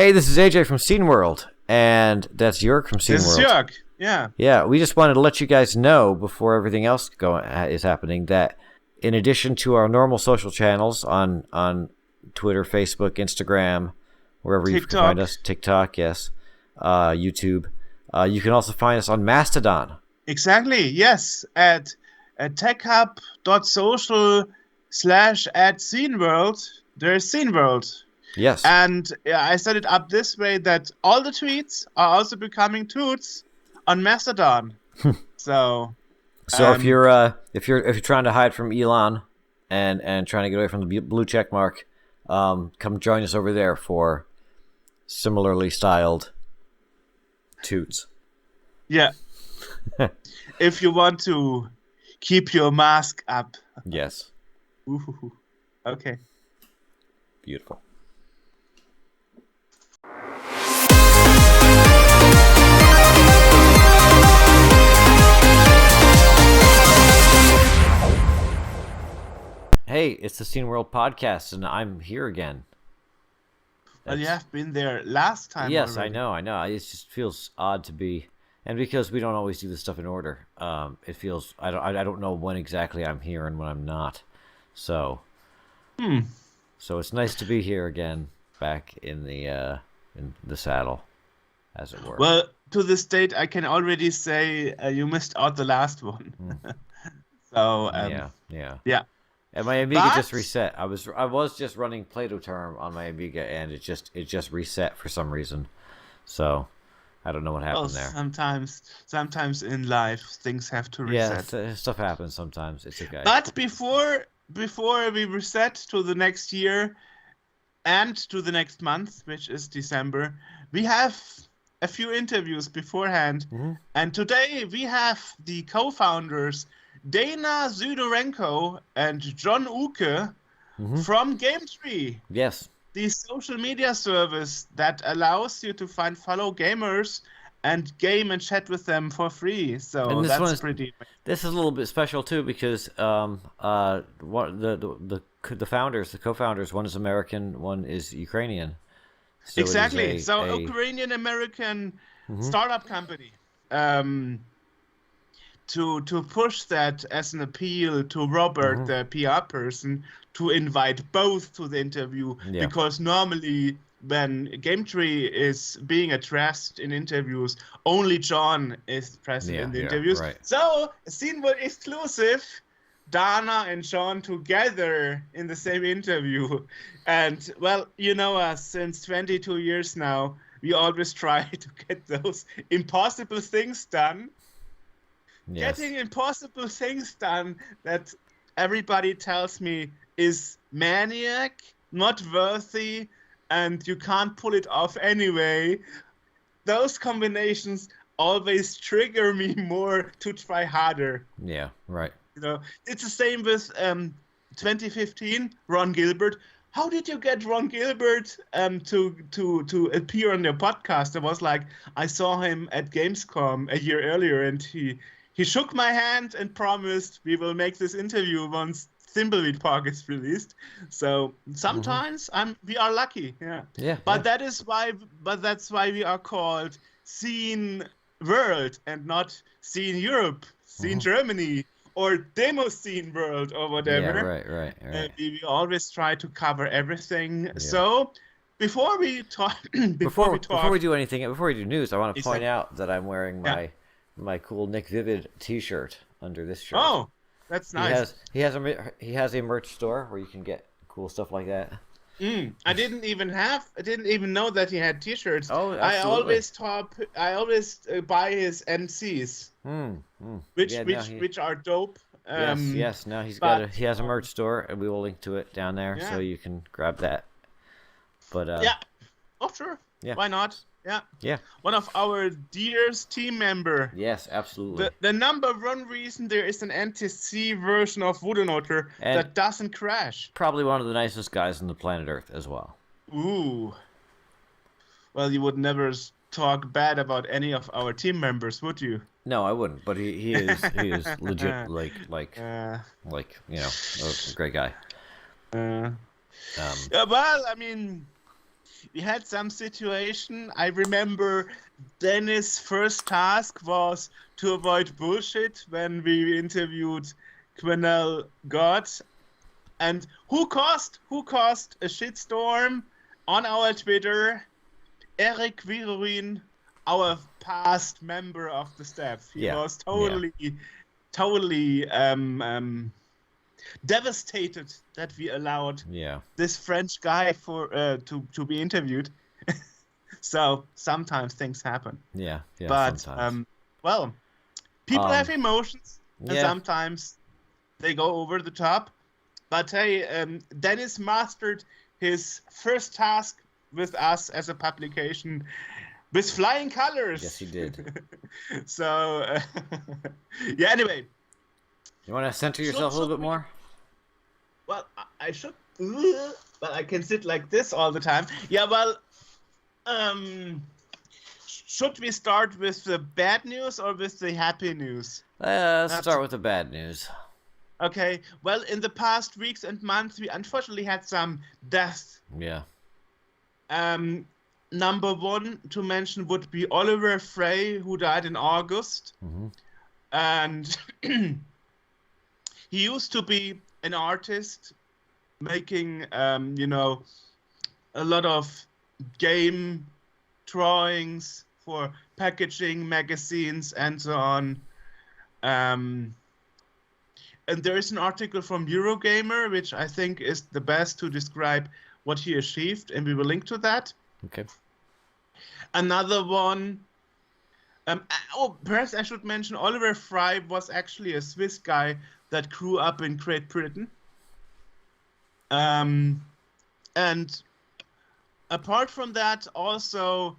Hey, this is AJ from Scene World, and that's Jörg from Scene World. This is Jörg, yeah. Yeah, we just wanted to let you guys know before everything else is happening that in addition to our normal social channels on Twitter, Facebook, Instagram, wherever you can find us, TikTok, yes, YouTube, you can also find us on Mastodon. Exactly, yes, at techhub.social/@sceneworld, there's Scene World. Yes. And I set it up this way that all the tweets are also becoming toots on Mastodon. So if you're trying to hide from Elon and trying to get away from the blue check mark, come join us over there for similarly styled toots. Yeah. If you want to keep your mask up. Yes. Ooh, okay. Beautiful. Hey, it's the Scene World podcast, and I'm here again. Well, you have been there last time. Yes, already. I know. It just feels odd to be, and because we don't always do this stuff in order, it feels I don't know when exactly I'm here and when I'm not. So, so it's nice to be here again, back in the saddle, as it were. Well, to this date, I can already say you missed out the last one. So yeah. And my Amiga just reset. I was just running Play-Doh Term on my Amiga, and it just reset for some reason. So I don't know what happened there. Sometimes in life things have to reset. Yeah, stuff happens sometimes. It's okay. But before we reset to the next year and to the next month, which is December, we have a few interviews beforehand. And today we have the co-founders Dana Sydorenko and John Uke from GameTree. Yes. The social media service that allows you to find fellow gamers and game and chat with them for free. So that's pretty. This is a little bit special too because the founders, the co-founders, one is American, one is Ukrainian. So exactly. So Ukrainian American startup company. To push that as an appeal to Robert, the PR person, to invite both to the interview, because normally when GameTree is being addressed in interviews, only John is present in the interviews. Right. So, Scene World exclusive, Dana and John together in the same interview. And, well, you know us, since 22 years now, we always try to get those impossible things done. Yes. Getting impossible things done that everybody tells me is maniac, not worthy, and you can't pull it off anyway. Those combinations always trigger me more to try harder. Yeah, right. You know, it's the same with 2015, Ron Gilbert. How did you get Ron Gilbert to appear on your podcast? I was like, I saw him at Gamescom a year earlier, and he shook my hand and promised we will make this interview once Thimbleweed Park is released. So sometimes we are lucky, yeah. But that's why we are called Scene World and not Scene Europe, Scene Germany, or Demo Scene World or whatever. Yeah, right. We always try to cover everything. Yeah. So before we talk, before we do news, I want to point out that I'm wearing my cool Nick Vivid T-shirt under this shirt. Oh, that's nice. He has a merch store where you can get cool stuff like that. I didn't even know that he had T-shirts. Oh, absolutely. I always buy his MCs, which are dope. Yes. Now he has a merch store, and we will link to it down there, so you can grab that. But sure. Yeah. Why not? Yeah. One of our dearest team member. Yes, absolutely. The number one reason there is an NTC version of Wooden that doesn't crash. Probably one of the nicest guys on the planet Earth as well. Ooh. Well, you would never talk bad about any of our team members, would you? No, I wouldn't. But he is legit like a great guy. Well, I mean, we had some situation. I remember Dennis' first task was to avoid bullshit when we interviewed Quenelle God. And who caused a shitstorm on our Twitter? Eric Viruin, our past member of the staff. He was totally devastated that we allowed this French guy to be interviewed. So sometimes things happen. Yeah, but sometimes. Well, people have emotions, and sometimes they go over the top. But hey, Dennis mastered his first task with us as a publication with flying colors. Yes, he did. So, yeah, anyway. You want to center yourself a little bit more? Well, I should, but I can sit like this all the time. Yeah, well, should we start with the bad news or with the happy news? Let's start with the bad news. Okay, well, in the past weeks and months, we unfortunately had some deaths. Yeah. Number one to mention would be Oliver Frey, who died in August. Mm-hmm. And he used to be an artist making, a lot of game drawings for packaging, magazines, and so on. And there is an article from Eurogamer, which I think is the best to describe what he achieved, and we will link to that. Okay. Another one. Perhaps I should mention Oliver Frey was actually a Swiss guy that grew up in Great Britain. And apart from that, also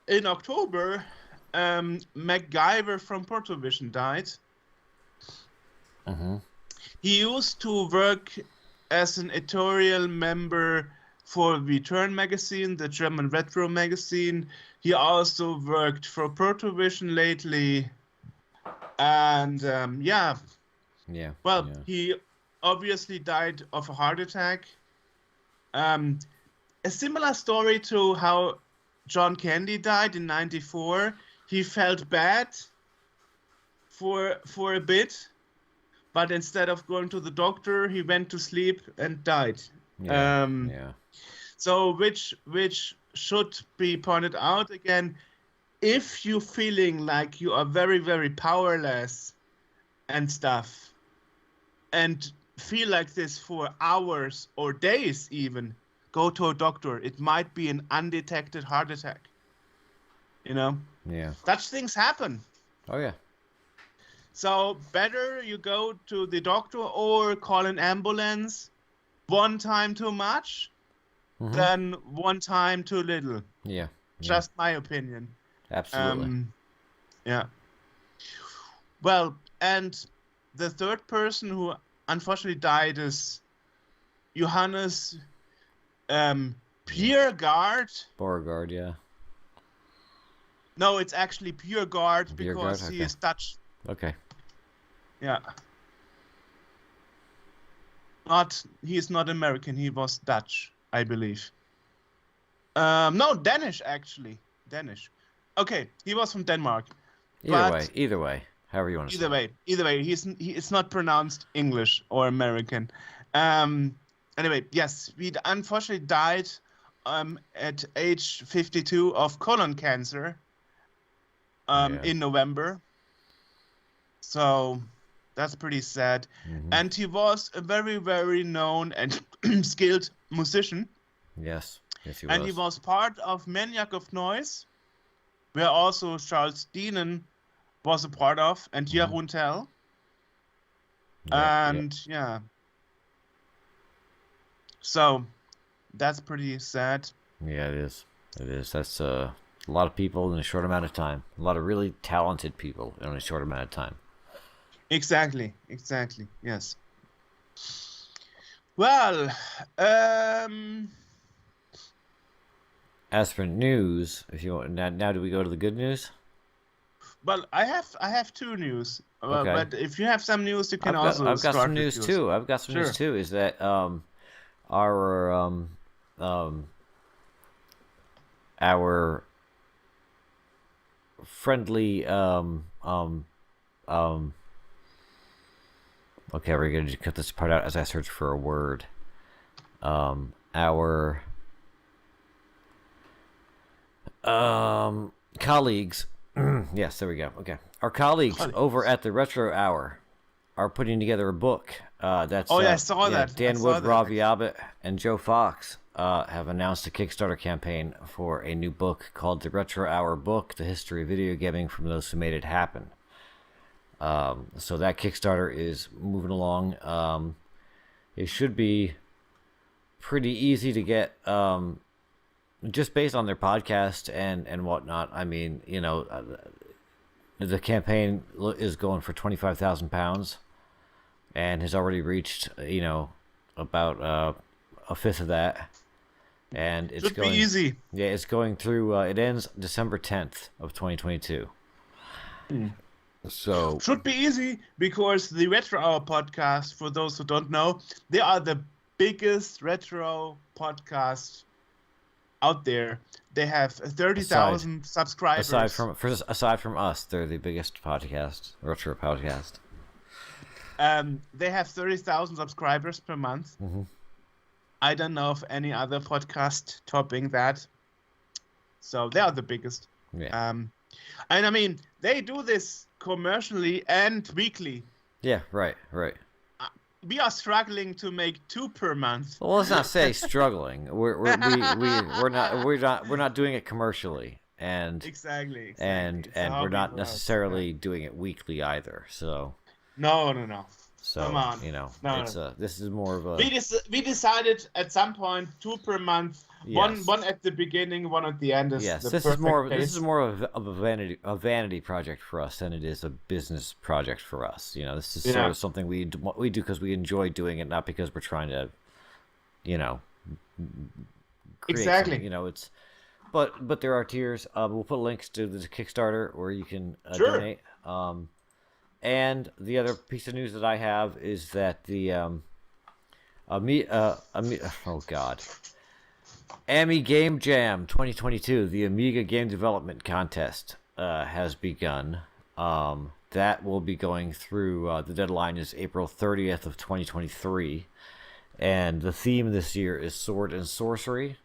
in October, MacGyver from Portovision died. Mm-hmm. He used to work as an editorial member for Return magazine, the German retro magazine. He also worked for Protovision lately. And he obviously died of a heart attack. A similar story to how John Candy died in '94. He felt bad for a bit, but instead of going to the doctor, he went to sleep and died. So which should be pointed out again. If you're feeling like you are very, very powerless and stuff, and feel like this for hours or days even, go to a doctor. It might be an undetected heart attack. Yeah. Such things happen. Oh, yeah. So better you go to the doctor or call an ambulance one time too much than one time too little. Yeah. Just my opinion. Absolutely. Yeah. Well, and the third person who unfortunately died is Johannes Bjerregaard. Beauregard, yeah. No, it's actually Bjerregaard because he is Dutch. Okay. Yeah. He is not American. He was Dutch, I believe. No, Danish actually. Danish. Okay, he was from Denmark. Either way, however you want to say. Either way, it's not pronounced English or American. Anyway, yes, he unfortunately died at age 52 of colon cancer in November. So that's pretty sad. Mm-hmm. And he was a very, very known and skilled musician. Yes, he was. And he was part of Maniac of Noise, where also Charles Deenen was a part of, and Jeroen Tel. Yeah. So that's pretty sad. Yeah, it is. It is. That's a lot of people in a short amount of time. A lot of really talented people in a short amount of time. Exactly. Yes. Well, as for news, if you want, now do we go to the good news? Well, I have two news. Okay. But if you have some news, you can I've got start some news with too. Is that our our friendly okay, we're going to cut this part out as I search for a word. Our colleagues. Yes, there we go. Okay. Our colleagues over at the Retro Hour are putting together a book. That's I saw that. Dan Wood, Ravi Abbott, and Joe Fox have announced a Kickstarter campaign for a new book called The Retro Hour Book: The History of Video Gaming from Those Who Made It Happen. So that Kickstarter is moving along. It should be pretty easy to get, just based on their podcast and whatnot. I mean, the campaign is going for £25,000 and has already reached, about a fifth of that. And it's should be easy. Yeah, it's going through. It ends December 10th of 2022. So should be easy because the Retro Hour podcast, for those who don't know, they are the biggest retro podcast out there. They have 30,000 subscribers. Aside from us, they're the biggest retro podcast. They have 30,000 subscribers per month. Mm-hmm. I don't know of any other podcast topping that. So they are the biggest. Yeah. And I mean, they do this commercially and weekly. Yeah, right. We are struggling to make 2 per month. Well, let's not say struggling. We're not doing it commercially, and exactly. And we're not necessarily doing it weekly either. So no. So come on. This is more of a. We decided at some point 2 per month. Yes. One at the beginning, one at the end. Yes, this is more of a vanity project for us than it is a business project for us. This is sort of something we do because we enjoy doing it, not because we're trying to, create exactly. It's, but there are tiers. We'll put links to the Kickstarter where you can sure. donate. And the other piece of news that I have is that the Amy Game Jam 2022, the Amiga Game Development Contest, has begun. That will be going through. The deadline is April 30th of 2023, and the theme this year is Sword and Sorcery.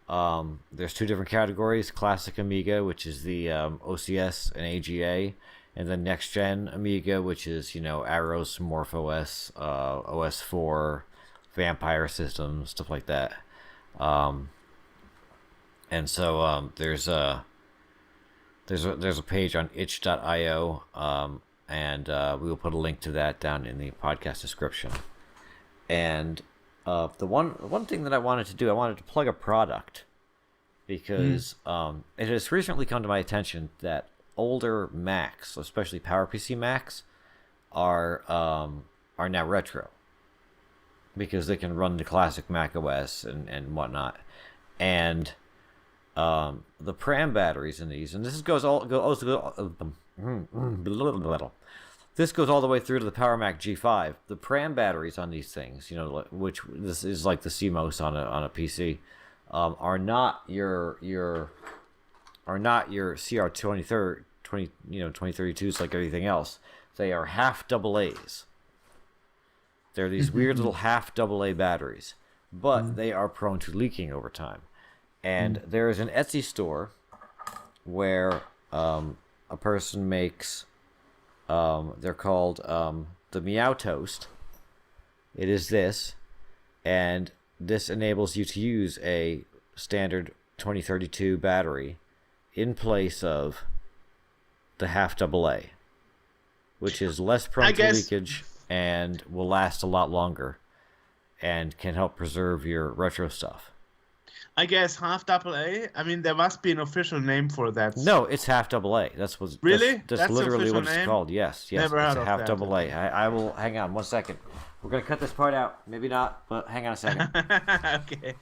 There's 2 different categories: Classic Amiga, which is the OCS and AGA, and then Next Gen Amiga, which is Arrows, MorphOS, OS4, Vampire Systems, stuff like that. And so there's a page on itch.io, and we will put a link to that down in the podcast description. And the one thing that I wanted to plug a product, because it has recently come to my attention that older Macs, especially PowerPC Macs, are now retro, because they can run the classic Mac OS and whatnot. And the pram batteries in these, and this goes all the way through to the Power Mac G5. The pram batteries on these things, which this is like the CMOS on a PC, are not your CR 2032s like everything else. They are half AA's. They're these weird little half AA batteries, but they are prone to leaking over time. And there is an Etsy store where a person makes, they're called the Meow Toast. It is this, and this enables you to use a standard 2032 battery in place of the half AA, which is less prone to leakage and will last a lot longer and can help preserve your retro stuff. I guess half AA. I mean, there must be an official name for that. No, it's half AA. That's what. Really? That's literally what it's called. Yes. Never heard it's of half that. AA. I will hang on 1 second. We're gonna cut this part out. Maybe not, but hang on a second. Okay.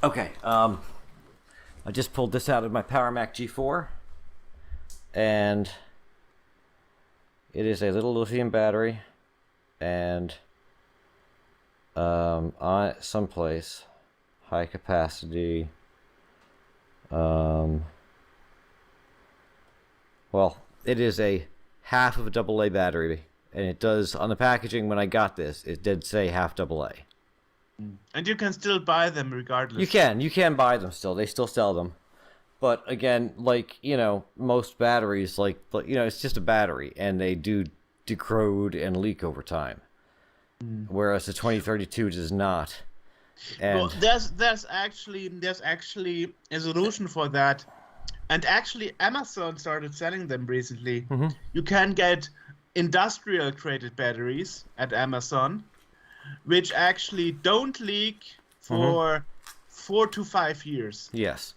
Okay. I just pulled this out of my Power Mac G4, and it is a little lithium battery, and on someplace high capacity. Well, it is a half of a AA battery, and it does on the packaging. When I got this, it did say half AA. And you can still buy them regardless. You can buy them still. They still sell them. But again, like, most batteries, like, it's just a battery, and they do degrade and leak over time. Whereas the 2032 does not. And well, there's actually a solution for that. And actually Amazon started selling them recently. You can get industrial created batteries at Amazon, which actually don't leak for 4 to 5 years. Yes.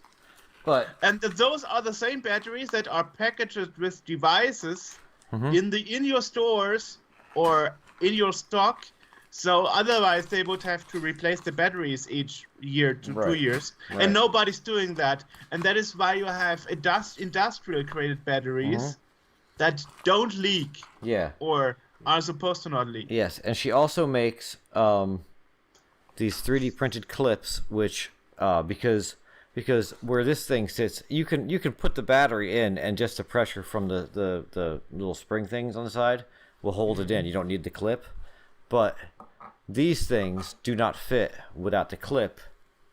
And those are the same batteries that are packaged with devices in your stores or in your stock. So otherwise they would have to replace the batteries each year to 2 years. Right. And nobody's doing that. And that is why you have industrial created batteries that don't leak. Yeah. Or are supposed to not leak. Yes, and she also makes these 3D printed clips, which because where this thing sits, you can put the battery in, and just the pressure from the little spring things on the side will hold it in. You don't need the clip. But these things do not fit without the clip,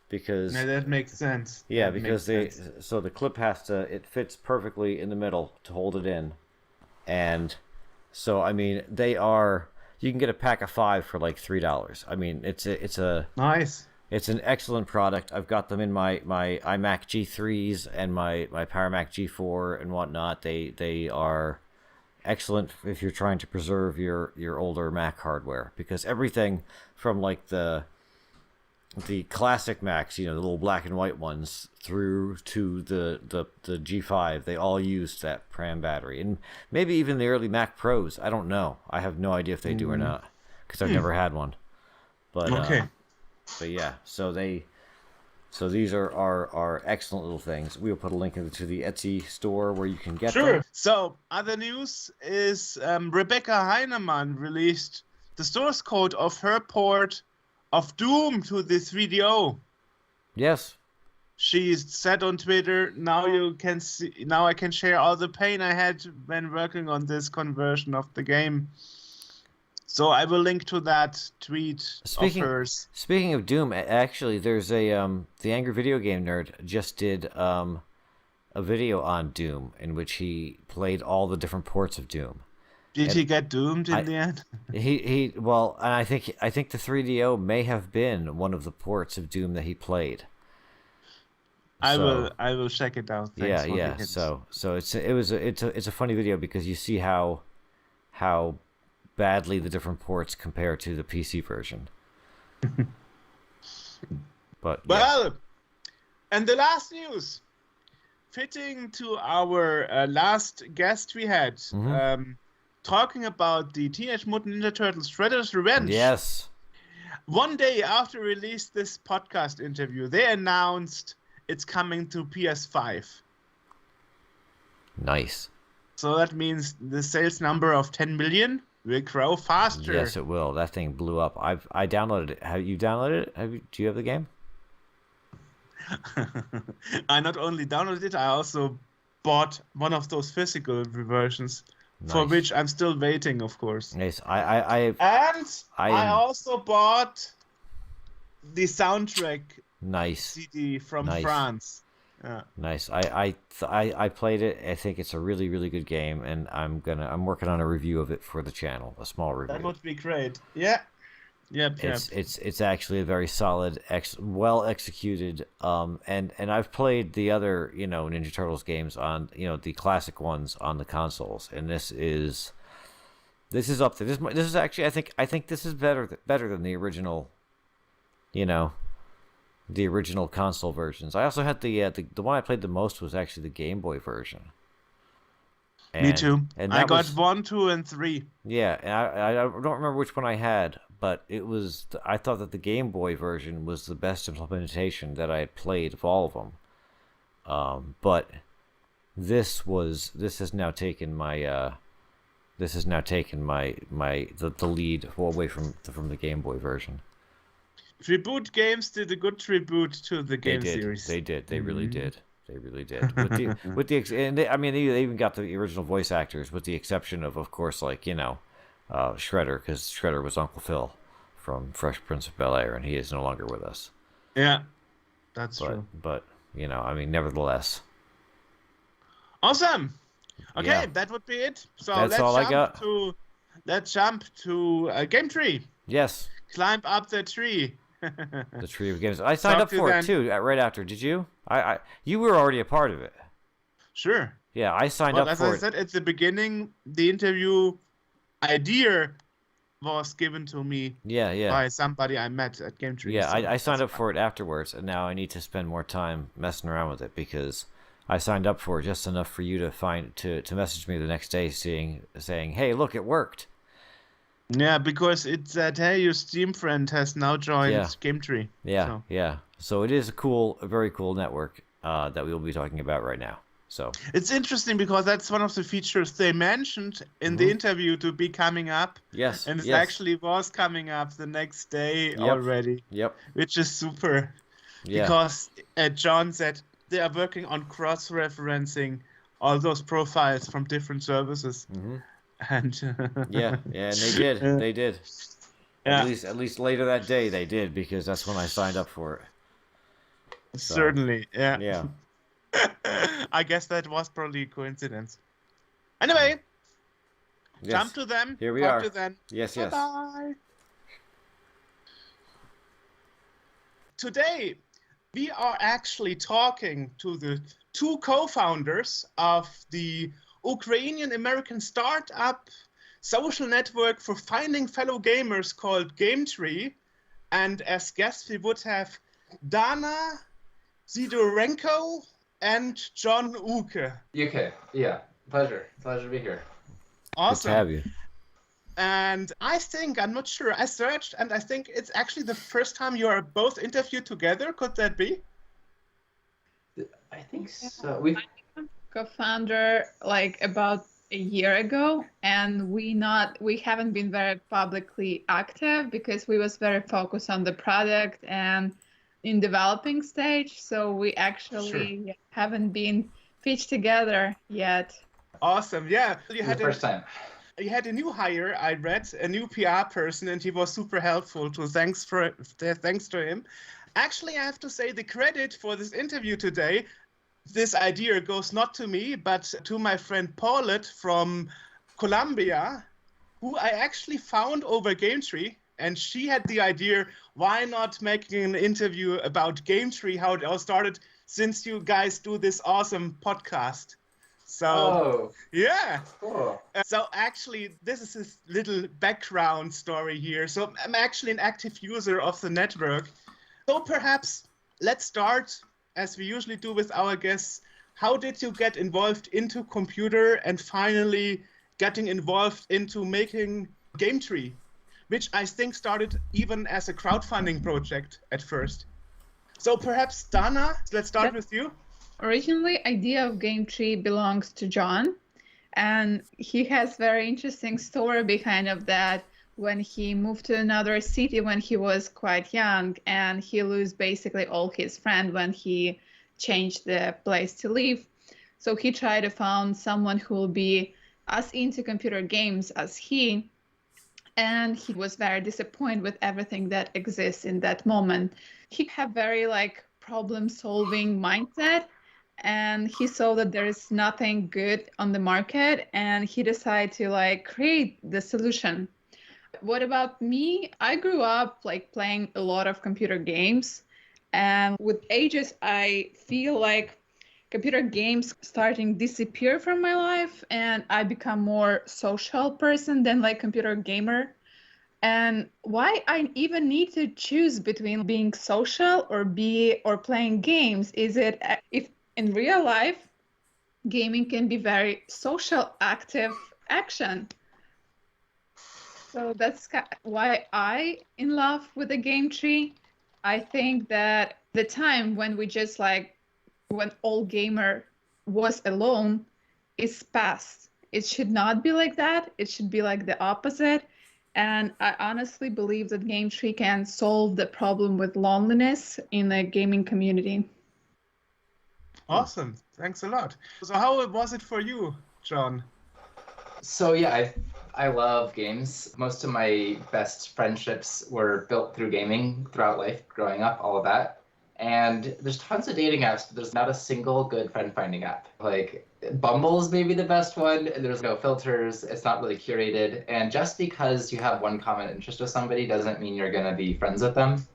because that makes sense. Yeah, because so the clip it fits perfectly in the middle to hold it in. And so I mean, you can get a pack of 5 for like $3. I mean, it's nice. It's an excellent product. I've got them in my iMac G3s and my Power Mac G4 and whatnot. They are excellent if you're trying to preserve your older Mac hardware, because everything from like the classic Macs, the little black and white ones, through to the G5, they all used that Pram battery, and maybe even the early Mac Pros. I don't know. I have no idea if they do or not, because I've never had one. But okay. But yeah, so these are excellent little things. We'll put a link to the Etsy store where you can get them. So other news is Rebecca Heinemann released the source code of her port of Doom to the 3DO. Yes. She said on Twitter, now I can share all the pain I had when working on this conversion of the game. So I will link to that tweet of hers. Speaking of Doom, actually, there's the Angry Video Game Nerd just did a video on Doom in which he played all the different ports of Doom. Did he get doomed in the end? And I think the 3DO may have been one of the ports of Doom that he played. I will check it out. Thanks yeah. So it's a funny video, because you see how badly the different ports compare to the PC version. But and the last news, fitting to our last guest we had, talking about the Teenage Mutant Ninja Turtles Shredder's Revenge. Yes. One day after release this podcast interview, they announced it's coming to PS5. Nice. So that means the sales number of 10 million will grow faster. Yes, it will. That thing blew up. I downloaded it. Have you downloaded it? Do you have the game? I not only downloaded it, I also bought one of those physical versions, for which I'm still waiting, of course. Nice. I also bought the soundtrack CD from France. Yeah. Nice. I played it. I think it's a really, really good game, and I'm working on a review of it for the channel, a small review. That would be great. Yeah. Yep. It's actually a very solid, well executed. And I've played the other Ninja Turtles games on the classic ones on the consoles, and this is up there. This is actually I think this is better than the original. The original console versions. I also had the one I played the most was actually the Game Boy version. Me too. And I got 1, 2, and 3. Yeah, and I don't remember which one I had, but I thought that the Game Boy version was the best implementation that I had played of all of them. But this has now taken my the lead away from the Game Boy version. Tribute Games did a good tribute to the game series. They did. They really did. They really did. They even got the original voice actors, with the exception of course, like, Shredder, because Shredder was Uncle Phil from Fresh Prince of Bel-Air, and he is no longer with us. Yeah, that's true. But nevertheless. Awesome. Okay, Yeah. that would be it. So That's all I got. Let's jump to GameTree. Yes. Climb up the tree. The Tree of Games. I signed up for it too, right after. Did you? You were already a part of it. Sure. Yeah, I signed up for it. As I said at the beginning, the interview idea was given to me by somebody I met at GameTree. Yeah, I signed up for it afterwards, and now I need to spend more time messing around with it, because I signed up for it just enough for you to message me the next day saying, "Hey, look, it worked." Yeah, because it said, "Hey, your Steam friend has now joined GameTree." Yeah. So it is a very cool network that we will be talking about right now. So it's interesting because that's one of the features they mentioned in the interview to be coming up. Yes. And it actually was coming up the next day already. Yep. Which is super. Yeah. Because John said they are working on cross-referencing all those profiles from different services. Mm-hmm. And and they did. They did. Yeah. At least later that day they did, because that's when I signed up for it. So, certainly, yeah. Yeah. I guess that was probably a coincidence. Anyway, jump to them. Here we are. To them. Yes. Bye-bye. Today, we are actually talking to the two co-founders of the Ukrainian-American startup social network for finding fellow gamers called GameTree. And as guests, we would have Dana, Sydorenko, and John Uke. UK, yeah. Pleasure to be here. Awesome. Good to have you. And I'm not sure, I searched, and I think it's actually the first time you are both interviewed together. Could that be? I think so. We co-founder like about a year ago, and we haven't been very publicly active because we was very focused on the product and in developing stage, so we actually haven't been pitched together yet. Awesome. Yeah, you had first time. You had a new hire, I read, a new PR person, and he was super helpful. Thanks to him. Actually, I have to say the credit for this interview today, this idea goes not to me, but to my friend Paulette from Colombia, who I actually found over GameTree. And she had the idea, why not making an interview about GameTree, how it all started, since you guys do this awesome podcast. So, yeah. Cool. So actually, this is a little background story here. So I'm actually an active user of the network. So perhaps let's start, as we usually do with our guests. How did you get involved into computer and finally getting involved into making GameTree, which I think started even as a crowdfunding project at first? So perhaps Dana, let's start with you. Originally, idea of GameTree belongs to John, and he has very interesting story behind of that. When he moved to another city when he was quite young, and he lost basically all his friends when he changed the place to live. So he tried to find someone who will be as into computer games as he, and he was very disappointed with everything that exists in that moment. He had very problem-solving mindset, and he saw that there is nothing good on the market, and he decided to create the solution. What about me? I grew up playing a lot of computer games, and with ages I feel like computer games starting disappear from my life, and I become more social person than computer gamer. And why I even need to choose between being social or playing games? Is it if in real life gaming can be very social active action? So that's why I in love with the game tree. I think that the time when we just like when all gamer was alone is past. It should not be like that. It should be like the opposite. And I honestly believe that game tree can solve the problem with loneliness in the gaming community. Awesome. Thanks a lot. So how was it for you, John? So yeah, I love games. Most of my best friendships were built through gaming throughout life, growing up, all of that. And there's tons of dating apps, but there's not a single good friend finding app. Like Bumble's maybe the best one. There's no filters. It's not really curated. And just because you have one common interest with somebody doesn't mean you're gonna be friends with them.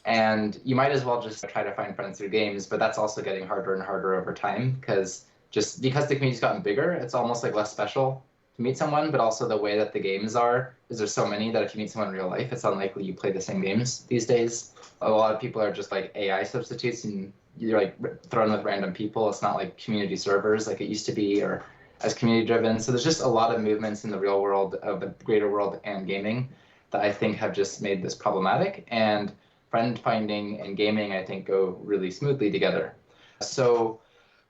And you might as well just try to find friends through games, but that's also getting harder and harder over time because just because the community's gotten bigger, it's almost like less special to meet someone, but also the way that the games are is there's so many that if you meet someone in real life, it's unlikely you play the same games these days. A lot of people are just like AI substitutes and you're like thrown with random people. It's not like community servers like it used to be or as community driven. So there's just a lot of movements in the real world of the greater world and gaming that I think have just made this problematic. And friend finding and gaming, I think, go really smoothly together. So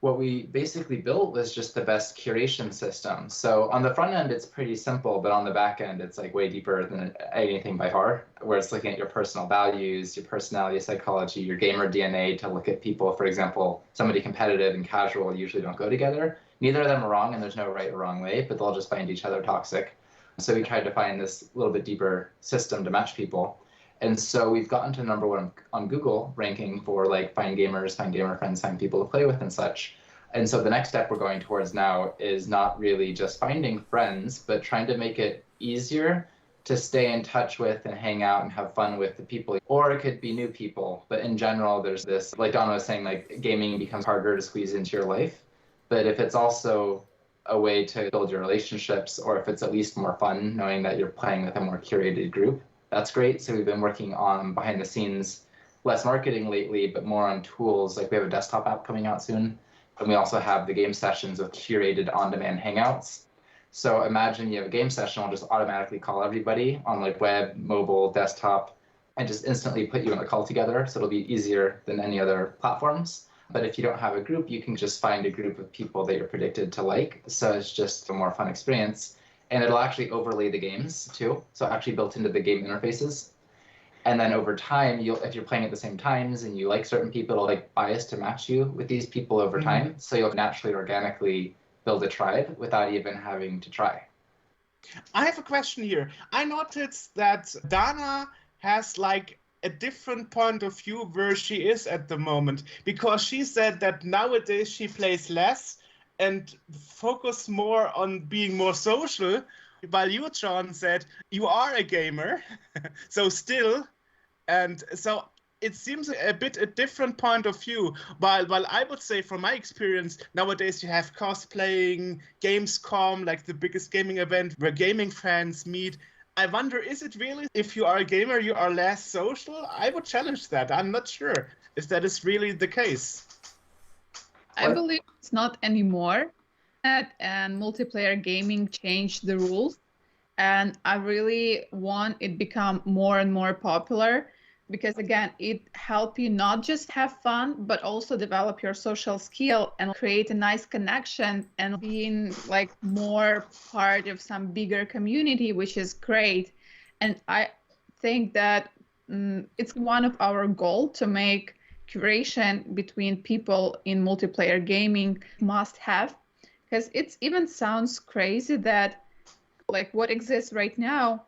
what we basically built was just the best curation system. So on the front end, it's pretty simple, but on the back end, it's like way deeper than anything by far, where it's looking at your personal values, your personality, psychology, your gamer DNA to look at people. For example, somebody competitive and casual usually don't go together. Neither of them are wrong, and there's no right or wrong way, but they'll just find each other toxic. So we tried to find this little bit deeper system to match people. And so we've gotten to number one on Google ranking for like find gamers, find gamer friends, find people to play with and such. And so the next step we're going towards now is not really just finding friends, but trying to make it easier to stay in touch with and hang out and have fun with the people. Or it could be new people. But in general, there's this, like Donna was saying, like gaming becomes harder to squeeze into your life. But if it's also a way to build your relationships, or if it's at least more fun, knowing that you're playing with a more curated group, that's great. So we've been working on behind the scenes, less marketing lately, but more on tools. Like we have a desktop app coming out soon. And we also have the game sessions with curated on-demand hangouts. So imagine you have a game session, we'll just automatically call everybody on like web, mobile, desktop, and just instantly put you in a call together. So it'll be easier than any other platforms. But if you don't have a group, you can just find a group of people that you're predicted to like. So it's just a more fun experience. And it'll actually overlay the games too. So actually built into the game interfaces. And then over time, if you're playing at the same times and you like certain people, it'll like bias to match you with these people over time. So you'll naturally, organically build a tribe without even having to try. I have a question here. I noticed that Dana has like a different point of view where she is at the moment, because she said that nowadays she plays less and focus more on being more social, while you, John, said you are a gamer, so still, and so it seems a bit a different point of view. While I would say from my experience, nowadays you have cosplaying, Gamescom, like the biggest gaming event where gaming fans meet. I wonder, is it really, if you are a gamer, you are less social? I would challenge that. I'm not sure if that is really the case. I believe it's not anymore. And multiplayer gaming changed the rules. And I really want it become more and more popular because, again, it helps you not just have fun, but also develop your social skill and create a nice connection and being like more part of some bigger community, which is great. And I think that it's one of our goals to make curation between people in multiplayer gaming must have, because it even sounds crazy that like what exists right now,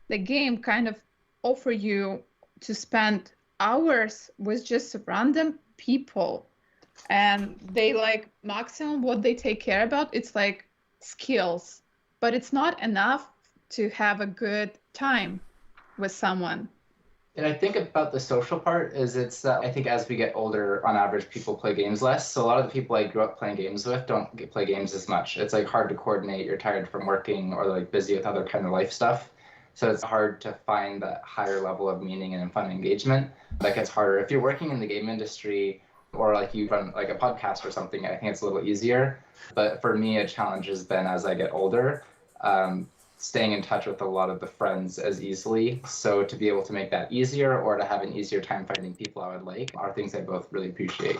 the game kind of offer you to spend hours with just random people, and they like maximum what they take care about, it's like skills, but it's not enough to have a good time with someone. And I think about the social part is it's I think as we get older, on average, people play games less. So a lot of the people I grew up playing games with don't play games as much. It's like hard to coordinate. You're tired from working or like busy with other kind of life stuff. So it's hard to find that higher level of meaning and fun engagement. That gets harder. If you're working in the game industry or like you run like a podcast or something, I think it's a little easier. But for me, a challenge has been as I get older, staying in touch with a lot of the friends as easily. So to be able to make that easier or to have an easier time finding people I would like are things I both really appreciate.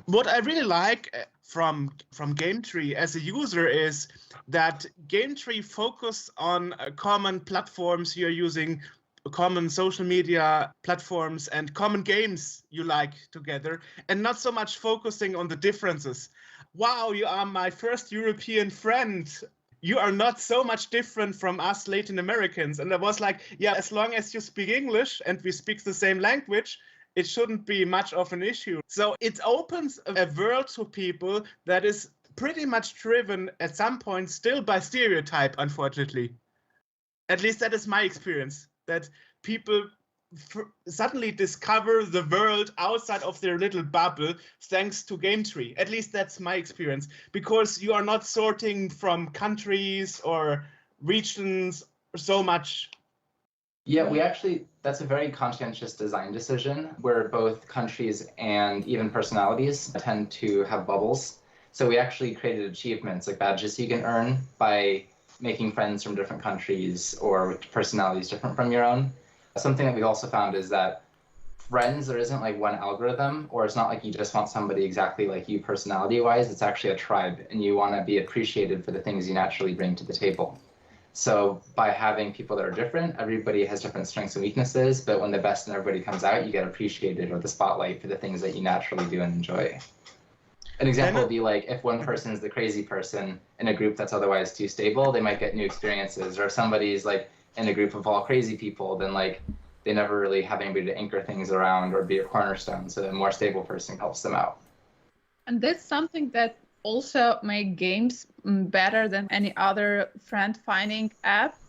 What I really like from GameTree as a user is that GameTree focus on common platforms you're using, common social media platforms, and common games you like together, and not so much focusing on the differences. Wow, you are my first European friend. You are not so much different from us Latin Americans. And I was like, yeah, as long as you speak English and we speak the same language, it shouldn't be much of an issue. So it opens a world to people that is pretty much driven at some point still by stereotype, unfortunately. At least that is my experience, that people suddenly discover the world outside of their little bubble thanks to GameTree. At least that's my experience, because you are not sorting from countries or regions so much. Yeah, that's a very conscientious design decision where both countries and even personalities tend to have bubbles. So we actually created achievements, like badges you can earn by making friends from different countries or with personalities different from your own. Something that we also found is that friends, there isn't like one algorithm, or it's not like you just want somebody exactly like you personality-wise. It's actually a tribe, and you want to be appreciated for the things you naturally bring to the table. So by having people that are different, everybody has different strengths and weaknesses, but when the best in everybody comes out, you get appreciated or the spotlight for the things that you naturally do and enjoy. An example would be like if one person is the crazy person in a group that's otherwise too stable, they might get new experiences. Or if somebody's like in a group of all crazy people, then like they never really have anybody to anchor things around or be a cornerstone. So a more stable person helps them out. And that's something that also make games better than any other friend finding app.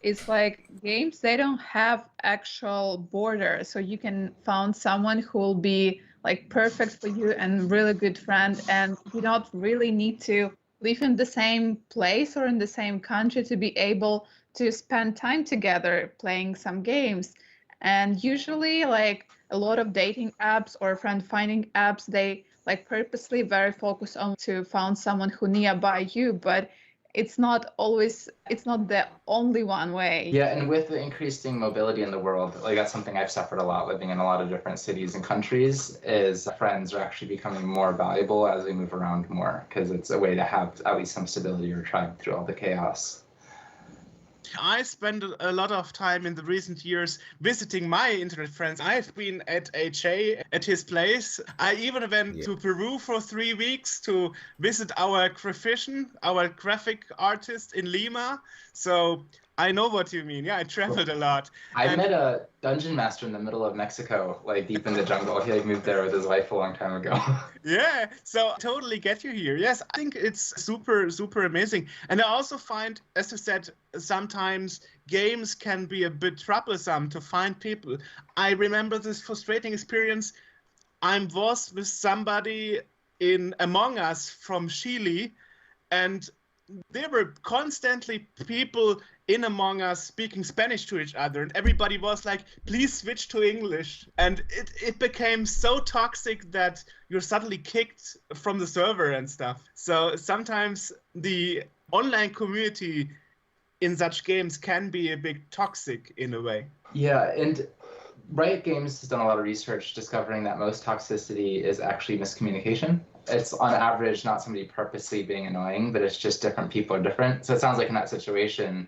It's like games, they don't have actual borders, so you can find someone who will be like perfect for you and really good friend, and you don't really need to live in the same place or in the same country to be able to spend time together playing some games. And usually like a lot of dating apps or friend finding apps, they like purposely very focused on to find someone who nearby you, but it's not the only one way. Yeah, and with the increasing mobility in the world, like that's something I've suffered a lot living in a lot of different cities and countries, is friends are actually becoming more valuable as we move around more, because it's a way to have at least some stability or tribe through all the chaos. I spent a lot of time in the recent years visiting my internet friends. I've been at HA at his place. I even went to Peru for 3 weeks to visit our graphician, our graphic artist in Lima. So I know what you mean. Yeah, I traveled a lot. I met a dungeon master in the middle of Mexico, like deep in the jungle. He like moved there with his wife a long time ago. Yeah, so totally get you here. Yes, I think it's super, super amazing. And I also find, as you said, sometimes games can be a bit troublesome to find people. I remember this frustrating experience. I was with somebody in Among Us from Chile, and there were constantly people in Among Us speaking Spanish to each other, and everybody was like, please switch to English. And it became so toxic that you're suddenly kicked from the server and stuff. So sometimes the online community in such games can be a bit toxic in a way. Yeah, and Riot Games has done a lot of research discovering that most toxicity is actually miscommunication. It's on average not somebody purposely being annoying, but it's just different people are different. So it sounds like in that situation,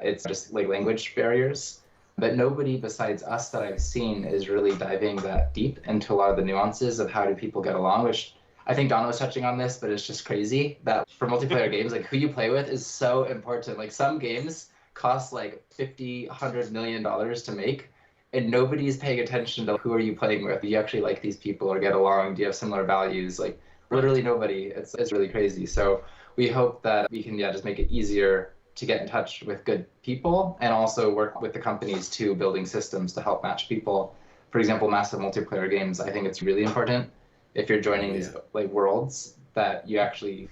it's just like language barriers. But nobody besides us that I've seen is really diving that deep into a lot of the nuances of how do people get along, which I think Don was touching on this, but it's just crazy that for multiplayer games, like who you play with is so important. Like some games cost like $50, $100 million to make, and nobody's paying attention to who are you playing with. Do you actually like these people or get along? Do you have similar values? Like literally nobody. It's really crazy. So we hope that we can just make it easier to get in touch with good people and also work with the companies to building systems to help match people. For example, massive multiplayer games, I think it's really important if you're joining these like worlds that you actually,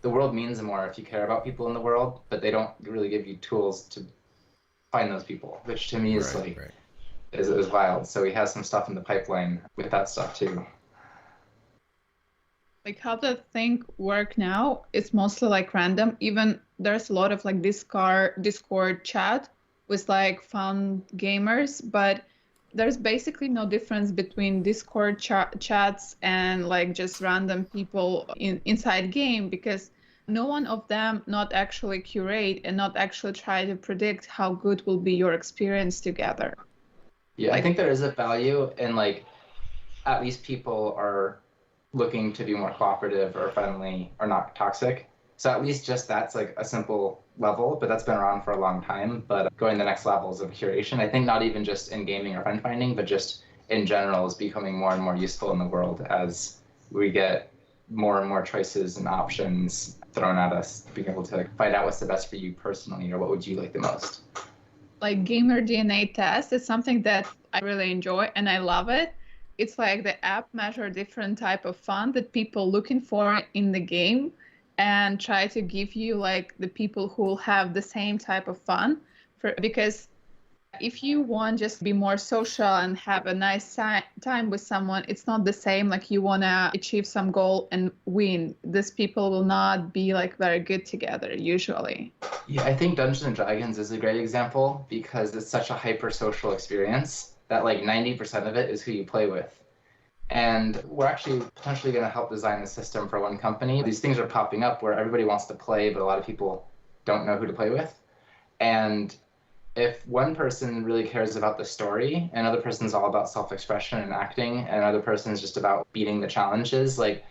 the world means more if you care about people in the world, but they don't really give you tools to find those people, which to me is is wild. So he has some stuff in the pipeline with that stuff too. Like how the thing work now, it's mostly like random. Even there's a lot of like Discord chat with like fun gamers, but there's basically no difference between Discord chats and like just random people inside game, because no one of them not actually curate and not actually try to predict how good will be your experience together. Yeah, I think there is a value in like at least people are looking to be more cooperative or friendly or not toxic. So at least just that's like a simple level, but that's been around for a long time. But going the next levels of curation, I think not even just in gaming or friend finding, but just in general is becoming more and more useful in the world as we get more and more choices and options thrown at us, being able to like, find out what's the best for you personally or what would you like the most. Like gamer DNA test is something that I really enjoy and I love it. It's like the app measure different type of fun that people looking for in the game and try to give you like the people who will have the same type of fun because if you want just to be more social and have a nice time with someone, it's not the same like you want to achieve some goal and win. These people will not be like very good together usually. Yeah, I think Dungeons and Dragons is a great example because it's such a hyper social experience that like 90% of it is who you play with. And we're actually potentially going to help design a system for one company. These things are popping up where everybody wants to play, but a lot of people don't know who to play with. And if one person really cares about the story, and another person's all about self-expression and acting, and another person is just about beating the challenges, like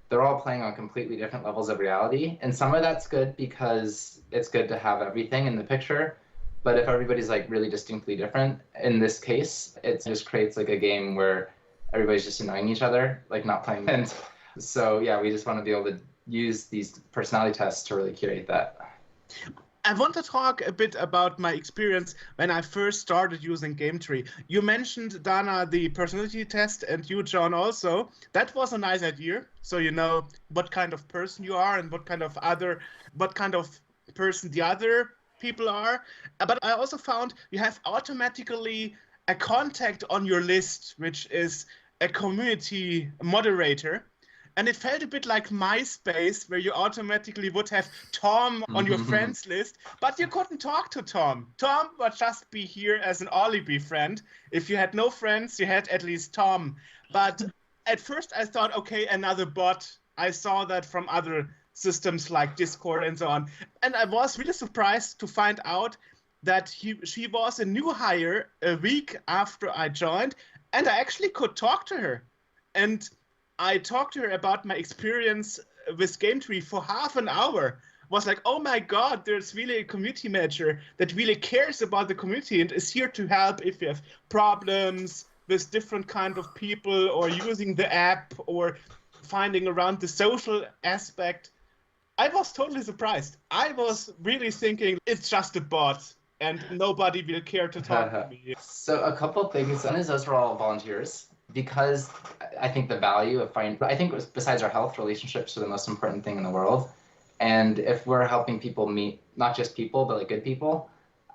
they're all playing on completely different levels of reality. And some of that's good because it's good to have everything in the picture. But if everybody's like really distinctly different, in this case, it just creates like a game where everybody's just annoying each other, like not playing. And so, yeah, we just want to be able to use these personality tests to really curate that. I want to talk a bit about my experience when I first started using GameTree. You mentioned, Dana, the personality test, and you, John, also. That was a nice idea. So you know what kind of person you are and what kind of person the other people are. But I also found you have automatically a contact on your list, which is a community moderator. And it felt a bit like MySpace, where you automatically would have Tom on your friends list, but you couldn't talk to Tom. Tom would just be here as an alibi friend. If you had no friends, you had at least Tom. But at first I thought, okay, another bot. I saw that from other systems like Discord and so on. And I was really surprised to find out that she was a new hire a week after I joined, and I actually could talk to her. And I talked to her about my experience with GameTree for half an hour. Was like, oh my God, there's really a community manager that really cares about the community and is here to help if you have problems with different kind of people or using the app or finding around the social aspect. I was totally surprised. I was really thinking it's just a bot and nobody will care to talk to me. So a couple things. One is those were all volunteers. Because I think the value of I think besides our health, relationships are the most important thing in the world. And if we're helping people meet, not just people, but like good people,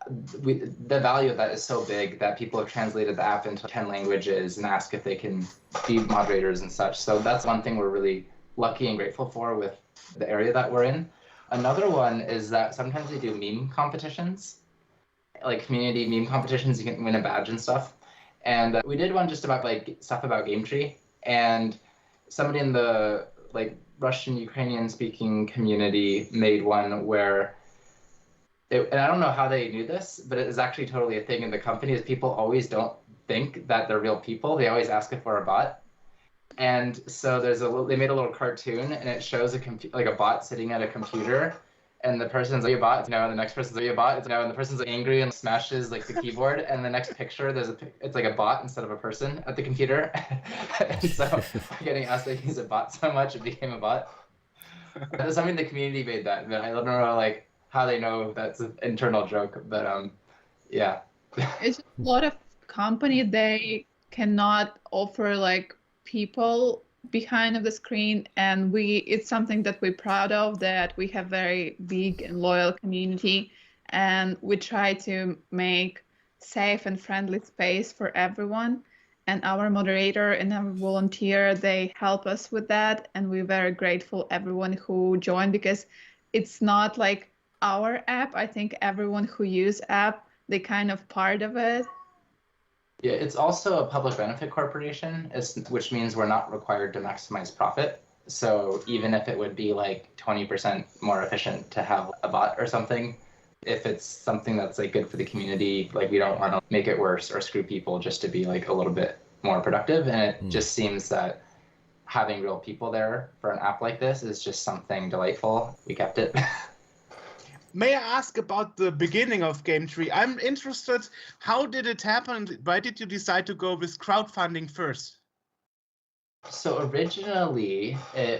the value of that is so big that people have translated the app into 10 languages and ask if they can be moderators and such. So that's one thing we're really lucky and grateful for with the area that we're in. Another one is that sometimes we do meme competitions, like community meme competitions. You can win a badge and stuff. And we did one just about like stuff about GameTree, and somebody in the like Russian Ukrainian speaking community made one where and I don't know how they knew this, but it is actually totally a thing in the company is people always don't think that they're real people. They always ask if we're a bot. And so they made a little cartoon and it shows a bot sitting at a computer. And the person's like, a bot, it's no, and the next person's like, a bot, it's no, and the person's like, angry and smashes like the keyboard. And the next picture, it's like a bot instead of a person at the computer. And so getting asked to use a bot so much, it became a bot. There's something the community made that, but I don't know like how they know that's an internal joke, but yeah. It's a lot of company, they cannot offer like people behind of the screen, and it's something that we're proud of, that we have very big and loyal community, and we try to make safe and friendly space for everyone, and our moderator and our volunteer, they help us with that, and we're very grateful everyone who joined, because it's not like our app. I think everyone who use app, they kind of part of it. Yeah, it's also a public benefit corporation, which means we're not required to maximize profit. So even if it would be like 20% more efficient to have a bot or something, if it's something that's like good for the community, like we don't want to make it worse or screw people just to be like a little bit more productive. And it just seems that having real people there for an app like this is just something delightful. We kept it. May I ask about the beginning of GameTree? I'm interested, how did it happen? Why did you decide to go with crowdfunding first? So originally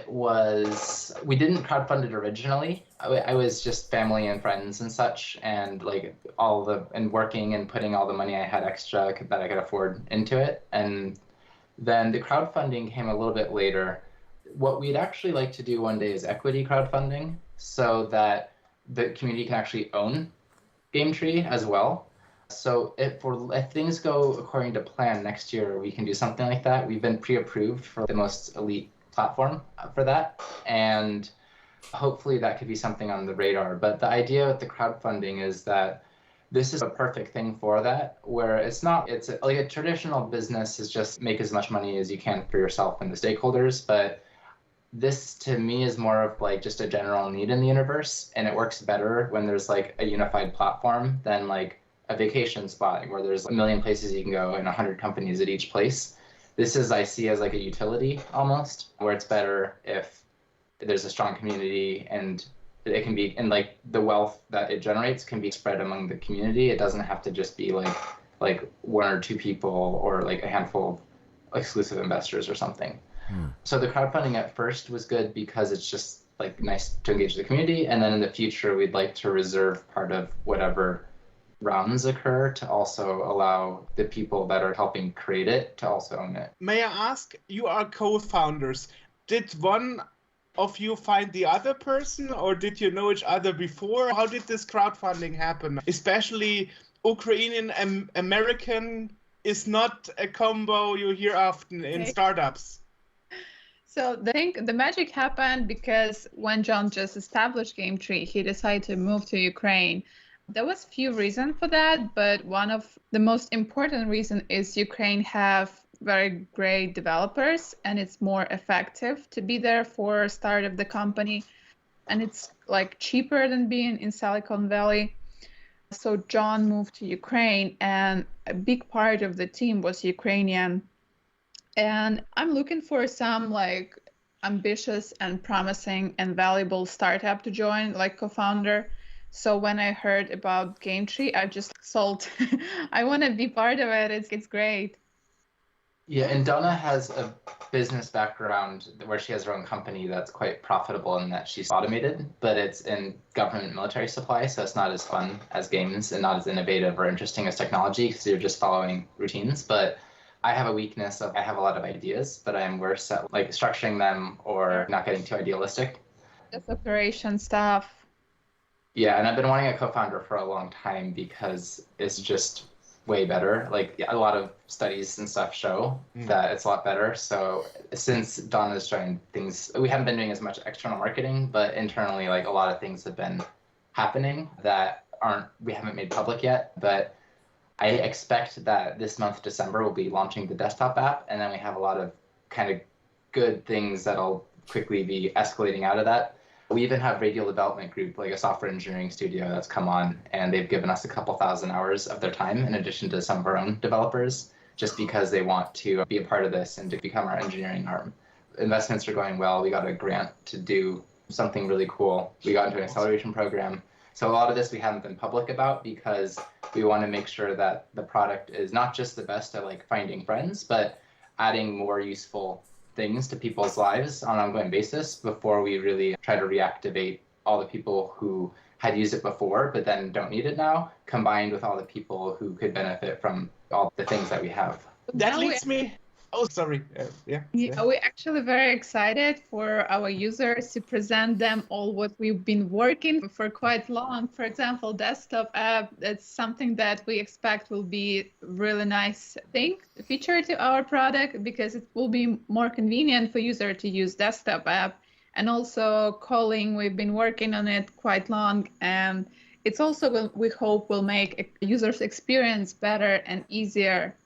we didn't crowdfund it originally. I was just family and friends and such, and like working and putting all the money I had extra that I could afford into it. And then the crowdfunding came a little bit later. What we'd actually like to do one day is equity crowdfunding, so that the community can actually own GameTree as well. So if things go according to plan next year, we can do something like that. We've been pre-approved for the most elite platform for that, and hopefully that could be something on the radar. But the idea with the crowdfunding is that this is a perfect thing for that, where it's like a traditional business is just make as much money as you can for yourself and the stakeholders, but this to me is more of like just a general need in the universe, and it works better when there's like a unified platform than like a vacation spot where there's a million places you can go and 100 companies at each place. This is, I see as like a utility almost, where it's better if there's a strong community, and it can be, and like the wealth that it generates can be spread among the community. It doesn't have to just be like one or two people or like a handful of exclusive investors or something. So the crowdfunding at first was good because it's just like nice to engage the community, and then in the future we'd like to reserve part of whatever rounds occur to also allow the people that are helping create it to also own it. May I ask, you are co-founders. Did one of you find the other person, or did you know each other before? How did this crowdfunding happen? Especially Ukrainian and American is not a combo you hear often in startups. So the magic happened because when John just established GameTree, he decided to move to Ukraine. There was few reasons for that, but one of the most important reason is Ukraine have very great developers, and it's more effective to be there for start of the company, and it's like cheaper than being in Silicon Valley. So John moved to Ukraine, and a big part of the team was Ukrainian. And I'm looking for some like ambitious and promising and valuable startup to join, like co-founder. So when I heard about GameTree, I just sold. I want to be part of it. It's great. Yeah, and Donna has a business background where she has her own company that's quite profitable in that she's automated, but it's in government military supply, so it's not as fun as games and not as innovative or interesting as technology because you're just following routines. But I have a weakness of I have a lot of ideas, but I'm worse at like structuring them or not getting too idealistic. Just operation stuff. Yeah, and I've been wanting a co-founder for a long time because it's just way better. Like a lot of studies and stuff show that it's a lot better. So since Donna's joined things, we haven't been doing as much external marketing, but internally, like a lot of things have been happening that we haven't made public yet. But I expect that this month, December, we'll be launching the desktop app, and then we have a lot of kind of good things that'll quickly be escalating out of that. We even have Radial Development Group, like a software engineering studio that's come on, and they've given us a couple thousand hours of their time in addition to some of our own developers, just because they want to be a part of this and to become our engineering arm. Investments are going well. We got a grant to do something really cool. We got into an acceleration program. So a lot of this we haven't been public about because we want to make sure that the product is not just the best at like finding friends, but adding more useful things to people's lives on an ongoing basis before we really try to reactivate all the people who had used it before but then don't need it now, combined with all the people who could benefit from all the things that we have. That leads me... Oh, sorry. Yeah, we're actually very excited for our users to present them all what we've been working for quite long. For example, desktop app, that's something that we expect will be really nice feature to our product because it will be more convenient for user to use desktop app And also calling, we've been working on it quite long, and it's also, we hope, will make a user's experience better and easier.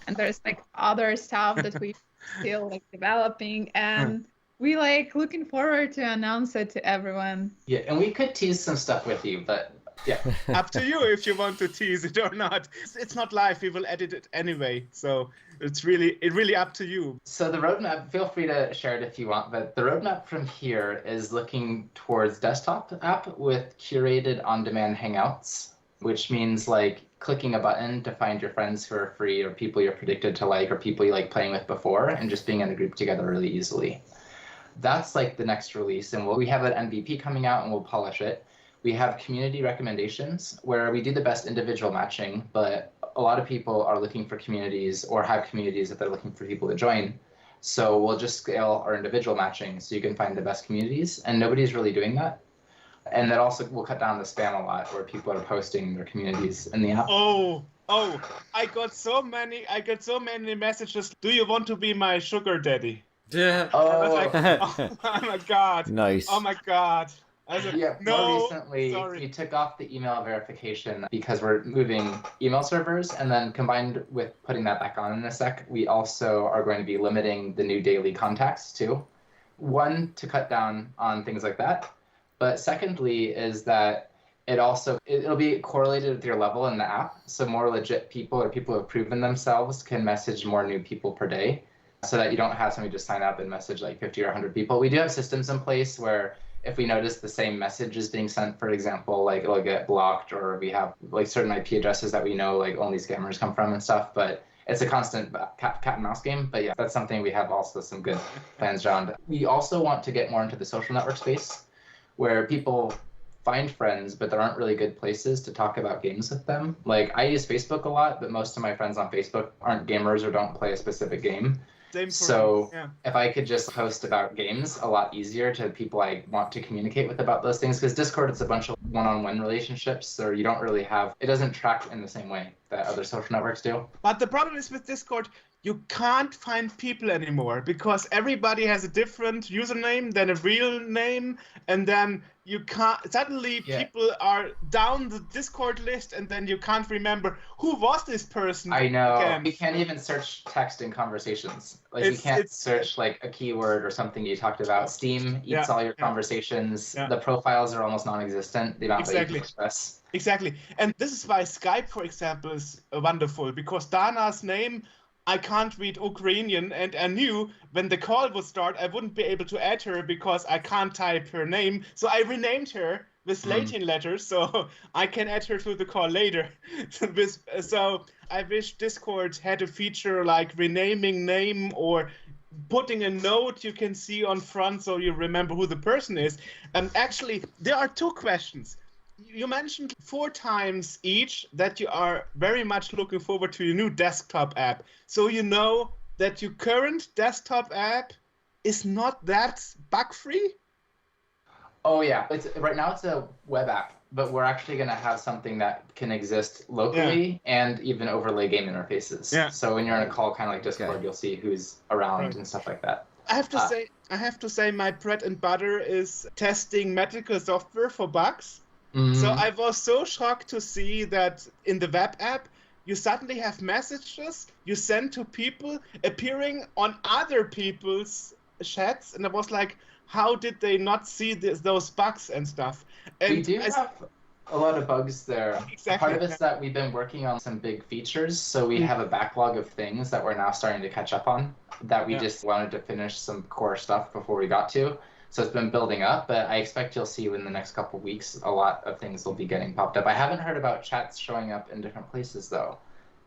And there's like other stuff that we still like developing, and we like looking forward to announce it to everyone. Yeah, and we could tease some stuff with you, but yeah. Up to you if you want to tease it or not. It's not live. We will edit it anyway. So it's really up to you. So the roadmap, feel free to share it if you want, but the roadmap from here is looking towards desktop app with curated on-demand hangouts, which means like clicking a button to find your friends who are free or people you're predicted to like or people you like playing with before and just being in a group together really easily. That's like the next release, and we have an MVP coming out and we'll polish it. We have community recommendations where we do the best individual matching, but a lot of people are looking for communities or have communities that they're looking for people to join. So we'll just scale our individual matching so you can find the best communities, and nobody's really doing that. And that also will cut down the spam a lot where people are posting their communities in the app. Oh, I got so many messages. Do you want to be my sugar daddy? Yeah. I was like, oh my God. Nice. Oh my God. I said, Yeah, no, more recently, we took off the email verification because we're moving email servers, and then combined with putting that back on in a sec, we also are going to be limiting the new daily contacts too. One, to cut down on things like that, but secondly is that it'll be correlated with your level in the app, so more legit people or people who have proven themselves can message more new people per day, so that you don't have somebody just sign up and message like 50 or 100 people. We do have systems in place where if we notice the same message is being sent, for example, like it'll get blocked, or we have like certain IP addresses that we know like only scammers come from and stuff, but it's a constant cat and mouse game. But yeah, that's something we have also some good plans around. We also want to get more into the social network space where people find friends, but there aren't really good places to talk about games with them. Like I use Facebook a lot, but most of my friends on Facebook aren't gamers or don't play a specific game. So yeah. If I could just post about games a lot easier to people I want to communicate with about those things, because Discord, it's a bunch of one-on-one relationships, so you don't really have, it doesn't track in the same way that other social networks do. But the problem is with Discord, you can't find people anymore because everybody has a different username than a real name, and then you can't, suddenly people are down the Discord list, and then you can't remember who was this person. I know. Again. You can't even search text in conversations. Like you can't search like a keyword or something you talked about. Steam eats all your conversations. The profiles are almost non-existent. The amount that you can express. Exactly. And this is why Skype, for example, is wonderful, because Dana's name, I can't read Ukrainian, and I knew when the call would start, I wouldn't be able to add her because I can't type her name. So I renamed her with Latin letters, so I can add her to the call later. So I wish Discord had a feature like renaming name or putting a note you can see on front so you remember who the person is. And actually, there are two questions. You mentioned 4 times each that you are very much looking forward to your new desktop app. So you know that your current desktop app is not that bug-free? Oh yeah, right now it's a web app, but we're actually going to have something that can exist locally and even overlay game interfaces. Yeah. So when you're in a call kind of like Discord, you'll see who's around and stuff like that. I have to say my bread and butter is testing medical software for bugs. So I was so shocked to see that in the web app, you suddenly have messages you send to people appearing on other people's chats. And I was like, how did they not see those bugs and stuff? And we do have a lot of bugs there. Exactly. Part of it's that we've been working on some big features. So we have a backlog of things that we're now starting to catch up on that we just wanted to finish some core stuff before we got to. So it's been building up, but I expect you'll see in the next couple of weeks, a lot of things will be getting popped up. I haven't heard about chats showing up in different places, though.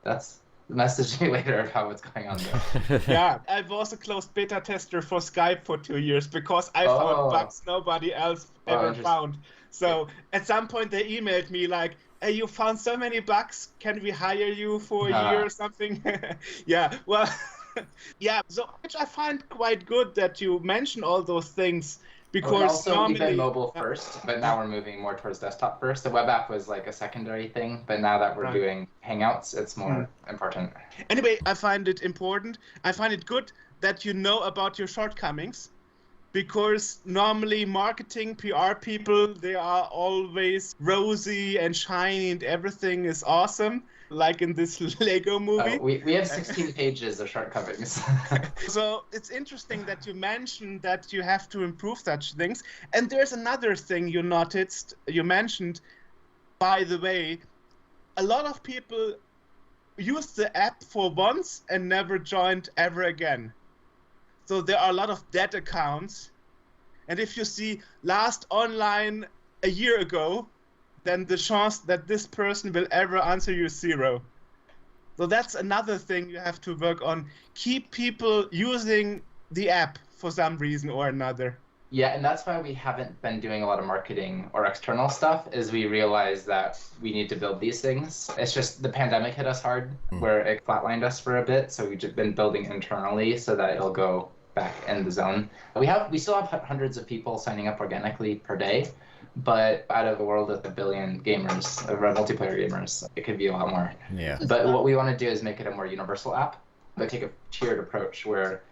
That's message me later about what's going on there. Yeah, I was a closed beta tester for Skype for 2 years because I found bugs nobody else ever found. So at some point they emailed me like, hey, you found so many bugs, can we hire you for a year or something? Yeah, well... Yeah, so which I find quite good that you mention all those things because we've been mobile first, but now we're moving more towards desktop first. The web app was like a secondary thing, but now that we're doing Hangouts, it's more important. Anyway, I find it important. I find it good that you know about your shortcomings. because normally marketing PR people, they are always rosy and shiny and everything is awesome, like in this Lego movie. We have 16 pages of shortcomings. So it's interesting that you mentioned that you have to improve such things. And there's another thing you noticed, you mentioned, by the way, a lot of people used the app for once and never joined ever again. So there are a lot of dead accounts. And if you see last online a year ago, then the chance that this person will ever answer you is 0. So that's another thing you have to work on. Keep people using the app for some reason or another. Yeah, and that's why we haven't been doing a lot of marketing or external stuff, is we realize that we need to build these things. It's just the pandemic hit us hard, where it flatlined us for a bit, so we've just been building internally so that it'll go back in the zone. We still have hundreds of people signing up organically per day, but out of the world of 1 billion gamers, multiplayer gamers, it could be a lot more. Yeah. But what we want to do is make it a more universal app, but take a tiered approach where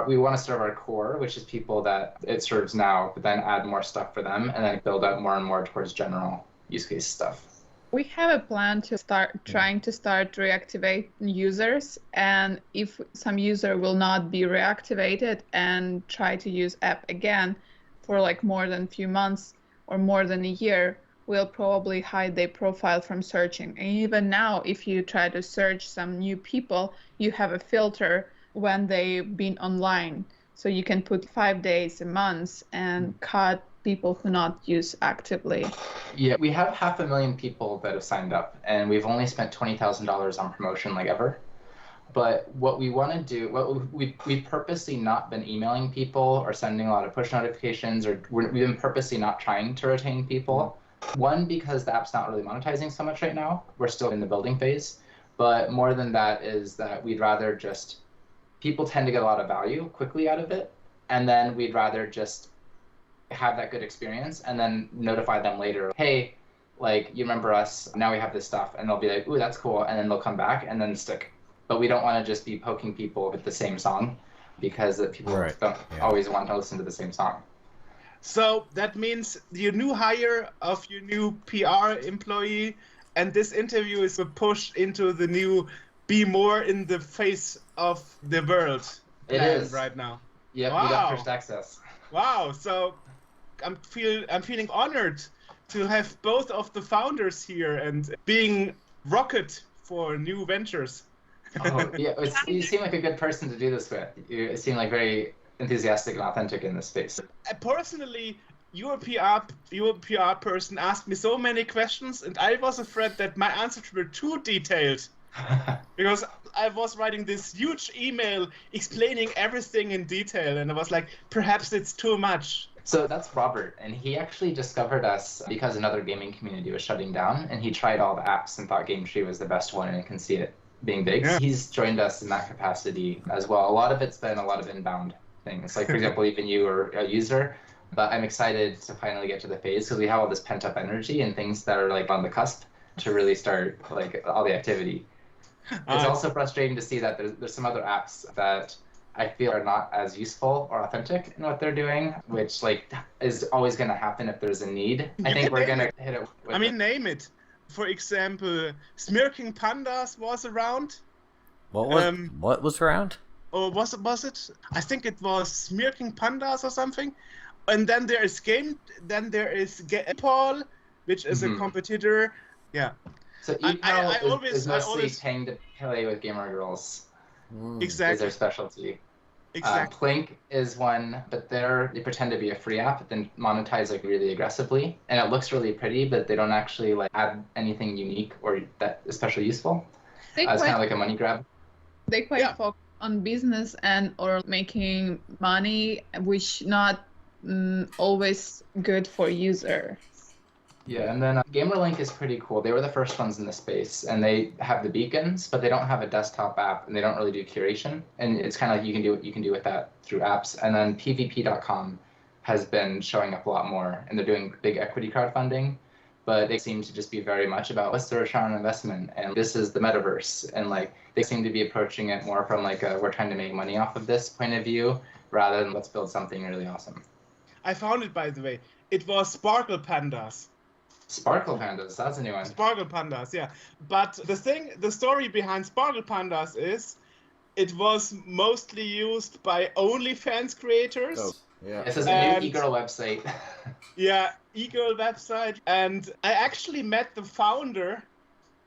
we want to serve our core, which is people that it serves now, but then add more stuff for them, and then build out more and more towards general use case stuff. We have a plan to start reactivate users, and if some user will not be reactivated and try to use app again for like more than a few months or more than a year, we'll probably hide their profile from searching. And even now, if you try to search some new people, you have a filter when they've been online. So you can put 5 days, a month, and cut people who not use actively. Yeah, we have 500,000 people that have signed up, and we've only spent $20,000 on promotion like ever. But what we want to do, we've purposely not been emailing people or sending a lot of push notifications, or we've been purposely not trying to retain people. One, because the app's not really monetizing so much right now. We're still in the building phase. But more than that is that we'd rather just, people tend to get a lot of value quickly out of it, and then we'd rather just have that good experience and then notify them later, hey, like, you remember us, now we have this stuff, and they'll be like, ooh, that's cool, and then they'll come back and then stick. But we don't want to just be poking people with the same song, because people don't always want to listen to the same song. So that means your new hire of your new PR employee, and this interview is a push into the new be more in the face of the world It is right now. Yeah, wow. We got first access. Wow, so I'm feeling honored to have both of the founders here and being rocket for new ventures. Oh, yeah, you seem like a good person to do this with. You seem like very enthusiastic and authentic in this space. Personally, your PR person asked me so many questions, and I was afraid that my answers were too detailed. Because I was writing this huge email explaining everything in detail, and I was like, perhaps it's too much. So that's Robert, and he actually discovered us because another gaming community was shutting down, and he tried all the apps and thought GameTree was the best one, and can see it being big. Yeah. He's joined us in that capacity as well. A lot of it's been a lot of inbound things, like, for example, even you are a user. But I'm excited to finally get to the phase, because we have all this pent-up energy and things that are like on the cusp to really start like all the activity. It's also frustrating to see that there's some other apps that I feel are not as useful or authentic in what they're doing, which like is always going to happen if there's a need. I think we're going to hit it with name it. For example, Smirking Pandas was around. What was around? Or was it? I think it was Smirking Pandas or something. And then there is Paul, which is a competitor. Yeah. So ePal is mostly trying to play with gamer girls. Exactly. Is their specialty. Exactly. Plink is one, but they pretend to be a free app, then monetize like really aggressively, and it looks really pretty, but they don't actually like add anything unique or that especially useful. It's kind of like a money grab. They quite focus on business or making money, which not always good for user. Yeah, and then GamerLink is pretty cool. They were the first ones in the space, and they have the beacons, but they don't have a desktop app, and they don't really do curation. And it's kind of like you can do what you can do with that through apps. And then PvP.com has been showing up a lot more, and they're doing big equity crowdfunding, but they seem to just be very much about what's the return on investment, and this is the metaverse, and like they seem to be approaching it more from like we're trying to make money off of this point of view rather than let's build something really awesome. I found it, by the way. It was Sparkle Pandas. Sparkle Pandas, that's a new one. Sparkle Pandas, yeah. But the story behind Sparkle Pandas is it was mostly used by OnlyFans creators. Oh, yeah. This is a new e-girl website. Yeah, e-girl website. And I actually met the founder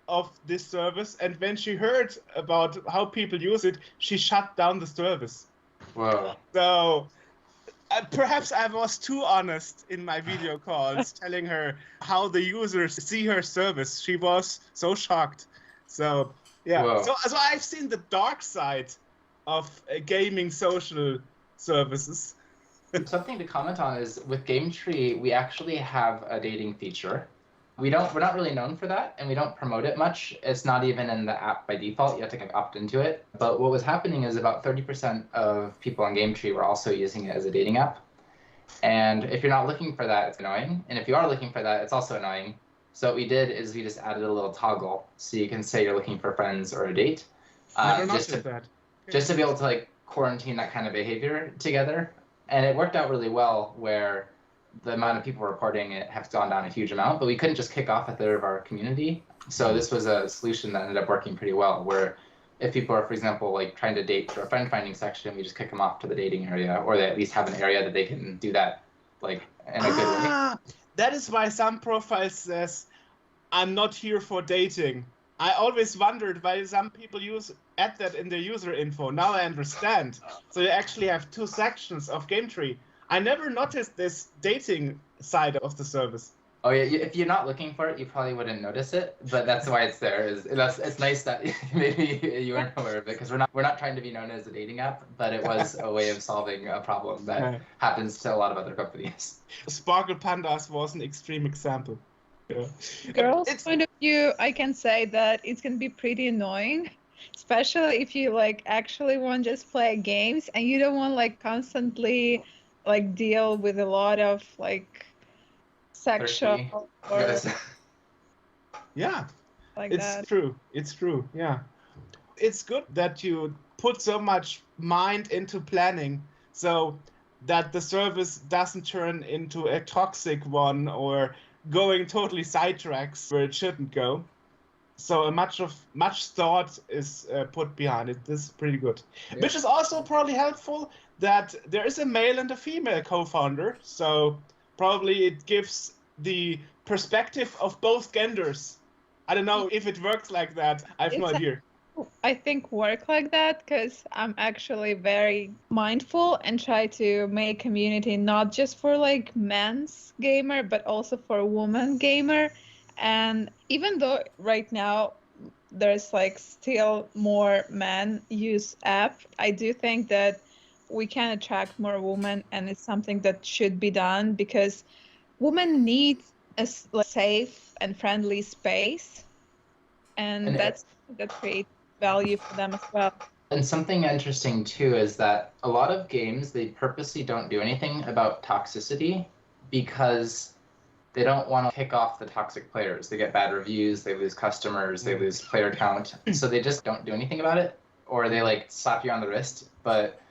of this service, and when she heard about how people use it, she shut down the service. Whoa. So perhaps I was too honest in my video calls, telling her how the users see her service. She was so shocked. So yeah. Whoa. So I've seen the dark side of gaming social services. Something to comment on is with GameTree, we actually have a dating feature. We're not really known for that, and we don't promote it much. It's not even in the app by default. You have to kind of opt into it. But what was happening is about 30% of people on GameTree were also using it as a dating app. And if you're not looking for that, it's annoying. And if you are looking for that, it's also annoying. So what we did is we just added a little toggle so you can say you're looking for friends or a date. Just to be able to like quarantine that kind of behavior together. And it worked out really well where the amount of people reporting it has gone down a huge amount, but we couldn't just kick off a third of our community. So this was a solution that ended up working pretty well, where if people are, for example, like trying to date through a friend finding section, we just kick them off to the dating area, or they at least have an area that they can do that like in a good way. That is why some profiles says, I'm not here for dating. I always wondered why some people add that in their user info. Now I understand. So you actually have two sections of GameTree. I never noticed this dating side of the service. Oh yeah, if you're not looking for it, you probably wouldn't notice it. But that's why it's there. It's nice that maybe you weren't aware of it, because we're not trying to be known as a dating app, but it was a way of solving a problem that happens to a lot of other companies. Sparkle Pandas was an extreme example. Yeah. Girls' point of view, I can say that it's gonna be pretty annoying, especially if you like actually want to just play games and you don't want like constantly like deal with a lot of like sexual or yeah, like it's that. true. It's true. Yeah, it's good that you put so much mind into planning so that the service doesn't turn into a toxic one or going totally sidetracks where it shouldn't go. So much thought is put behind it. This is pretty good. Yeah. Which is also probably helpful that there is a male and a female co-founder. So probably it gives the perspective of both genders. I don't know if it works like that. I have no idea. I think work like that because I'm actually very mindful and try to make community not just for like men's gamer, but also for women gamer. And even though right now there's like still more men use app, I do think that we can attract more women, and it's something that should be done because women need a safe and friendly space, and that creates value for them as well. And something interesting too is that a lot of games, they purposely don't do anything about toxicity because they don't want to kick off the toxic players. They get bad reviews, they lose customers, they lose player count. So they just don't do anything about it, or they like slap you on the wrist. But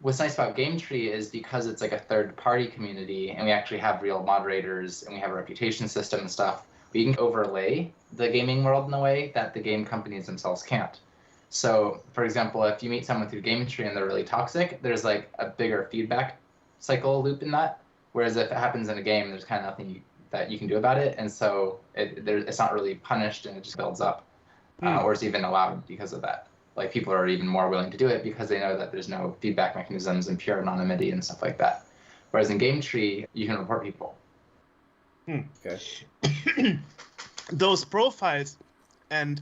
what's nice about GameTree is because it's like a third-party community and we actually have real moderators and we have a reputation system and stuff, we can overlay the gaming world in a way that the game companies themselves can't. So, for example, if you meet someone through GameTree and they're really toxic, there's like a bigger feedback cycle loop in that. Whereas if it happens in a game, there's kind of nothing that you can do about it. And so it's not really punished and it just builds up or it's even allowed because of that. Like people are even more willing to do it because they know that there's no feedback mechanisms and pure anonymity and stuff like that. Whereas in GameTree, you can report people. Okay. Those profiles and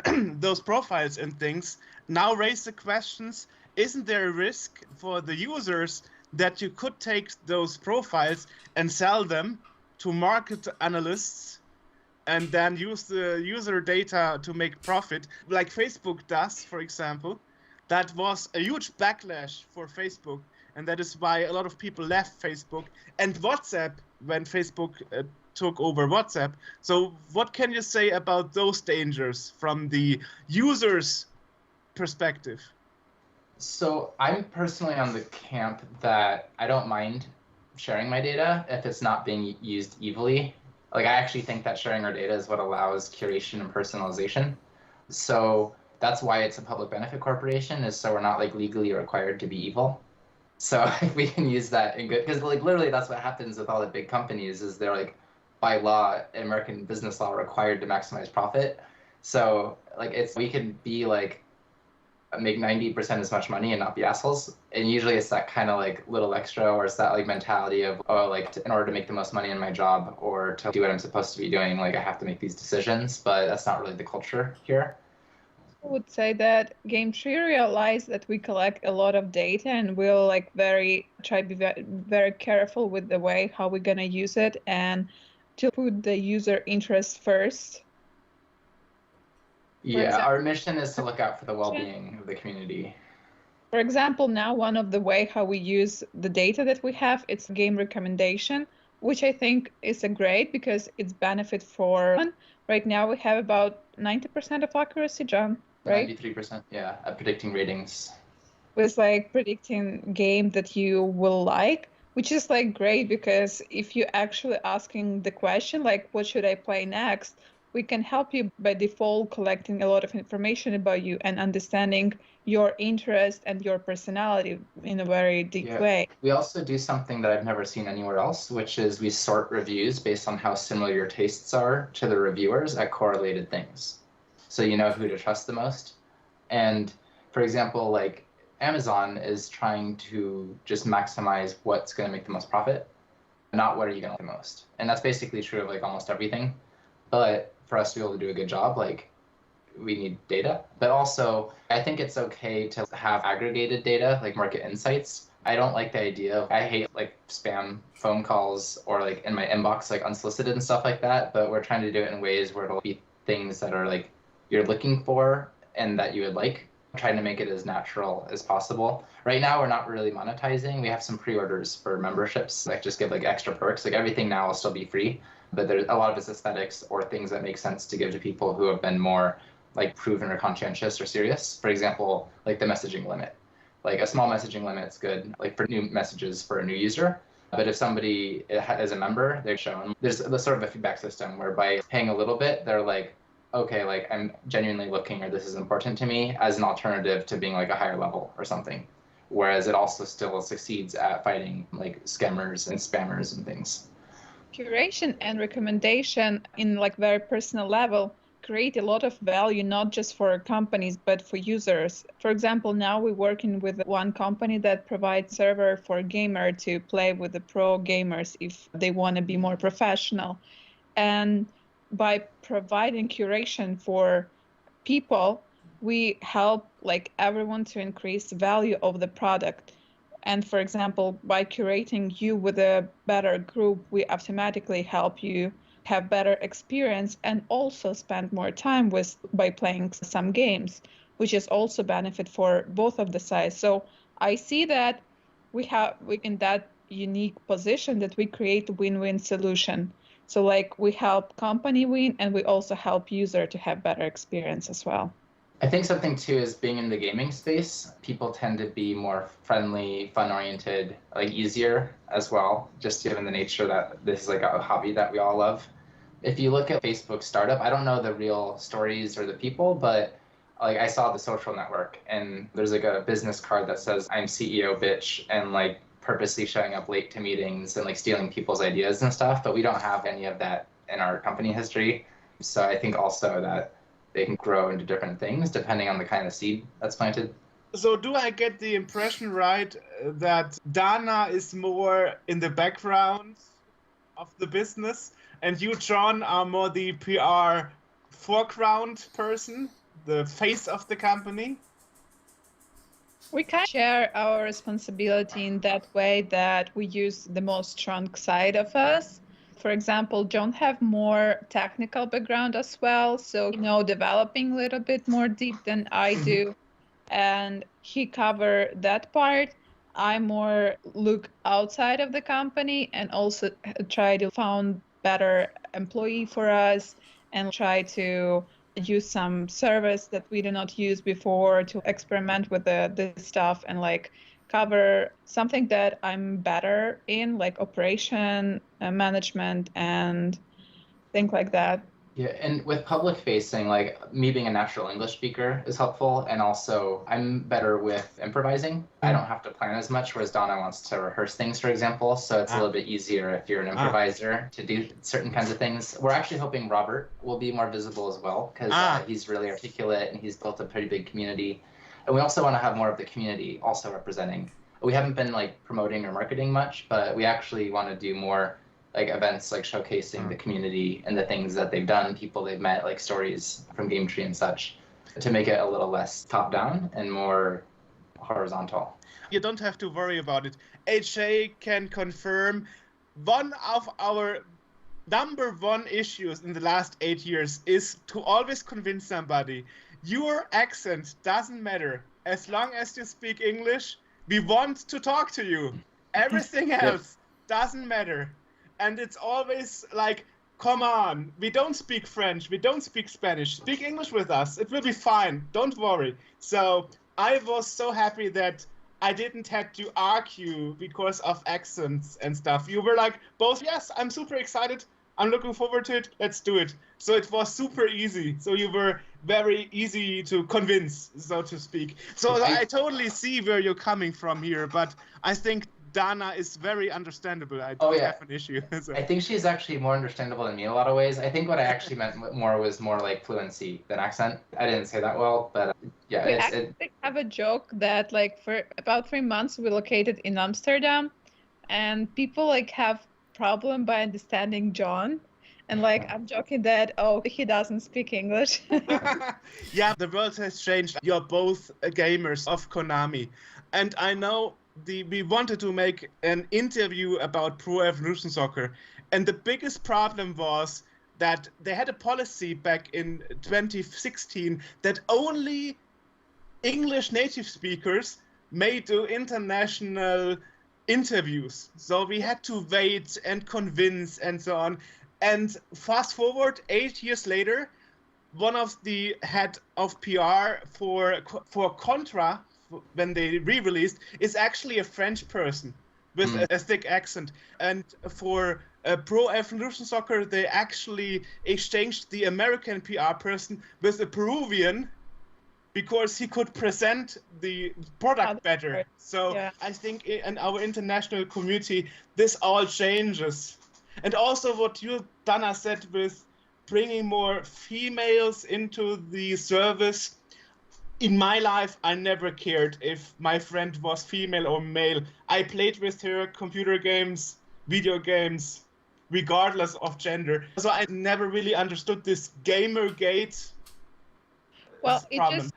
those profiles and things now raise the questions, isn't there a risk for the users that you could take those profiles and sell them to market analysts and then use the user data to make profit, like Facebook does, for example? That was a huge backlash for Facebook, and that is why a lot of people left Facebook and WhatsApp when Facebook took over WhatsApp. So what can you say about those dangers from the user's perspective? So I'm personally on the camp that I don't mind sharing my data if it's not being used evilly. Like, I actually think that sharing our data is what allows curation and personalization. So that's why it's a public benefit corporation, is so we're not like legally required to be evil. So if we can use that in good, because like literally that's what happens with all the big companies, is they're like by law, American business law, required to maximize profit. So like we can be like make 90% as much money and not be assholes. And usually it's that kind of like little extra, or it's that like mentality of, oh, like in order to make the most money in my job or to do what I'm supposed to be doing, like I have to make these decisions. But that's not really the culture here. I would say that GameTree realized that we collect a lot of data, and we'll like try to be very careful with the way how we're gonna use it and to put the user interest first. Yeah, our mission is to look out for the well-being of the community. For example, now one of the way how we use the data that we have, it's game recommendation, which I think is a great because it's benefit for. Right now we have about 90% of accuracy, John, right? 93%, yeah, at predicting ratings. With like predicting game that you will like, which is like great because if you're actually asking the question like what should I play next, we can help you by default collecting a lot of information about you and understanding your interest and your personality in a very deep way. We also do something that I've never seen anywhere else, which is we sort reviews based on how similar your tastes are to the reviewers at correlated things. So you know who to trust the most. And for example, like Amazon is trying to just maximize what's going to make the most profit, not what are you going to like the most. And that's basically true of like almost everything. But for us to be able to do a good job, like we need data. But also, I think it's okay to have aggregated data, like market insights. I don't like the idea of, I hate like spam phone calls or like in my inbox, like unsolicited and stuff like that. But we're trying to do it in ways where it'll be things that are like you're looking for and that you would like. Trying to make it as natural as possible. Right now, we're not really monetizing. We have some pre-orders for memberships, like just give like extra perks. Like everything now will still be free, but there's a lot of it's aesthetics or things that make sense to give to people who have been more like proven or conscientious or serious. For example, like the messaging limit. Like a small messaging limit is good, like for new messages for a new user. But if somebody is a member, they're shown. There's sort of a feedback system where by paying a little bit, they're like, okay, like I'm genuinely looking, or this is important to me, as an alternative to being like a higher level or something. Whereas it also still succeeds at fighting like scammers and spammers and things. Curation and recommendation in like very personal level create a lot of value, not just for companies, but for users. For example, now we're working with one company that provides server for a gamer to play with the pro gamers if they want to be more professional. And by providing curation for people, we help like everyone to increase the value of the product. And for example, by curating you with a better group, we automatically help you have better experience and also spend more time by playing some games, which is also benefit for both of the sides. So I see that we in that unique position that we create a win-win solution. So like we help company win and we also help user to have better experience as well. I think something too is being in the gaming space, people tend to be more friendly, fun-oriented, like easier as well, just given the nature that this is like a hobby that we all love. If you look at Facebook startup, I don't know the real stories or the people, but like I saw the social network and there's like a business card that says I'm CEO bitch and like purposely showing up late to meetings and like stealing people's ideas and stuff, but we don't have any of that in our company history. So I think also that they can grow into different things depending on the kind of seed that's planted. So do I get the impression right that Dana is more in the background of the business and you, John, are more the PR foreground person, the face of the company? We can share our responsibility in that way that we use the most strong side of us. For example, John have more technical background as well, so developing a little bit more deep than I do, and he cover that part. I more look outside of the company and also try to find better employee for us and try to use some service that we did not use before to experiment with this stuff and like cover something that I'm better in, like operation management and things like that. Yeah, and with public facing, like me being a natural English speaker is helpful, and also I'm better with improvising. I don't have to plan as much, whereas Donna wants to rehearse things, for example, so it's a little bit easier if you're an improviser to do certain kinds of things. We're actually hoping Robert will be more visible as well, because he's really articulate and he's built a pretty big community. And we also want to have more of the community also representing. We haven't been like promoting or marketing much, but we actually want to do more like events like showcasing the community and the things that they've done, people they've met, like stories from GameTree and such, to make it a little less top-down and more horizontal. You don't have to worry about it. HA can confirm one of our number one issues in the last 8 years is to always convince somebody your accent doesn't matter. As long as you speak English, we want to talk to you. Everything else doesn't matter. And it's always like, come on, we don't speak French, we don't speak Spanish, speak English with us, it will be fine, don't worry. So I was so happy that I didn't have to argue because of accents and stuff. You were like, both, yes, I'm super excited, I'm looking forward to it, let's do it. So it was super easy. So you were very easy to convince, so to speak. So I totally see where you're coming from here, but I think Dana is very understandable. I don't have an issue. So. I think she's actually more understandable than me in a lot of ways. I think what I actually meant more was more like fluency than accent. I didn't say that well, but yeah. We actually have a joke that like for about 3 months we located in Amsterdam, and people like have problem by understanding John. And like I'm joking that, he doesn't speak English. Yeah, the world has changed. You're both gamers of Konami. And I know we wanted to make an interview about Pro Evolution Soccer, and the biggest problem was that they had a policy back in 2016 that only English native speakers may do international interviews. So we had to wait and convince and so on. And fast forward 8 years later, one of the head of PR for Contra, when they re-released, is actually a French person with a thick accent. And for Pro Evolution Soccer, they actually exchanged the American PR person with a Peruvian because he could present the product better. So I think in our international community, this all changes. And also what you, Dana, said with bringing more females into the service. In my life, I never cared if my friend was female or male. I played with her computer games, video games, regardless of gender. So I never really understood this Gamergate. Well, it just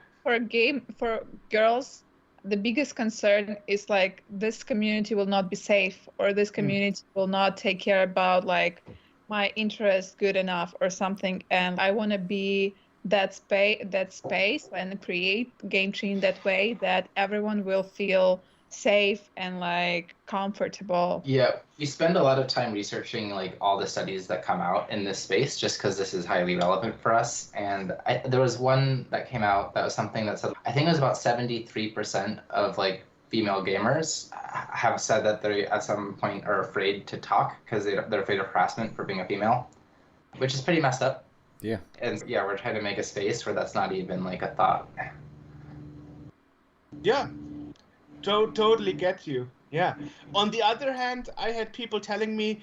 for girls, the biggest concern is like this community will not be safe, or this community will not take care about like my interest good enough or something. And I want to be that space and create GameTree in that way that everyone will feel safe and like comfortable. Yeah, we spend a lot of time researching like all the studies that come out in this space just because this is highly relevant for us. And there was one that came out that was something that said, I think it was about 73% of like female gamers have said that they at some point are afraid to talk because they're afraid of harassment for being a female, which is pretty messed up. Yeah. And yeah, we're trying to make a space where that's not even like a thought. Yeah, totally get you. Yeah. On the other hand, I had people telling me,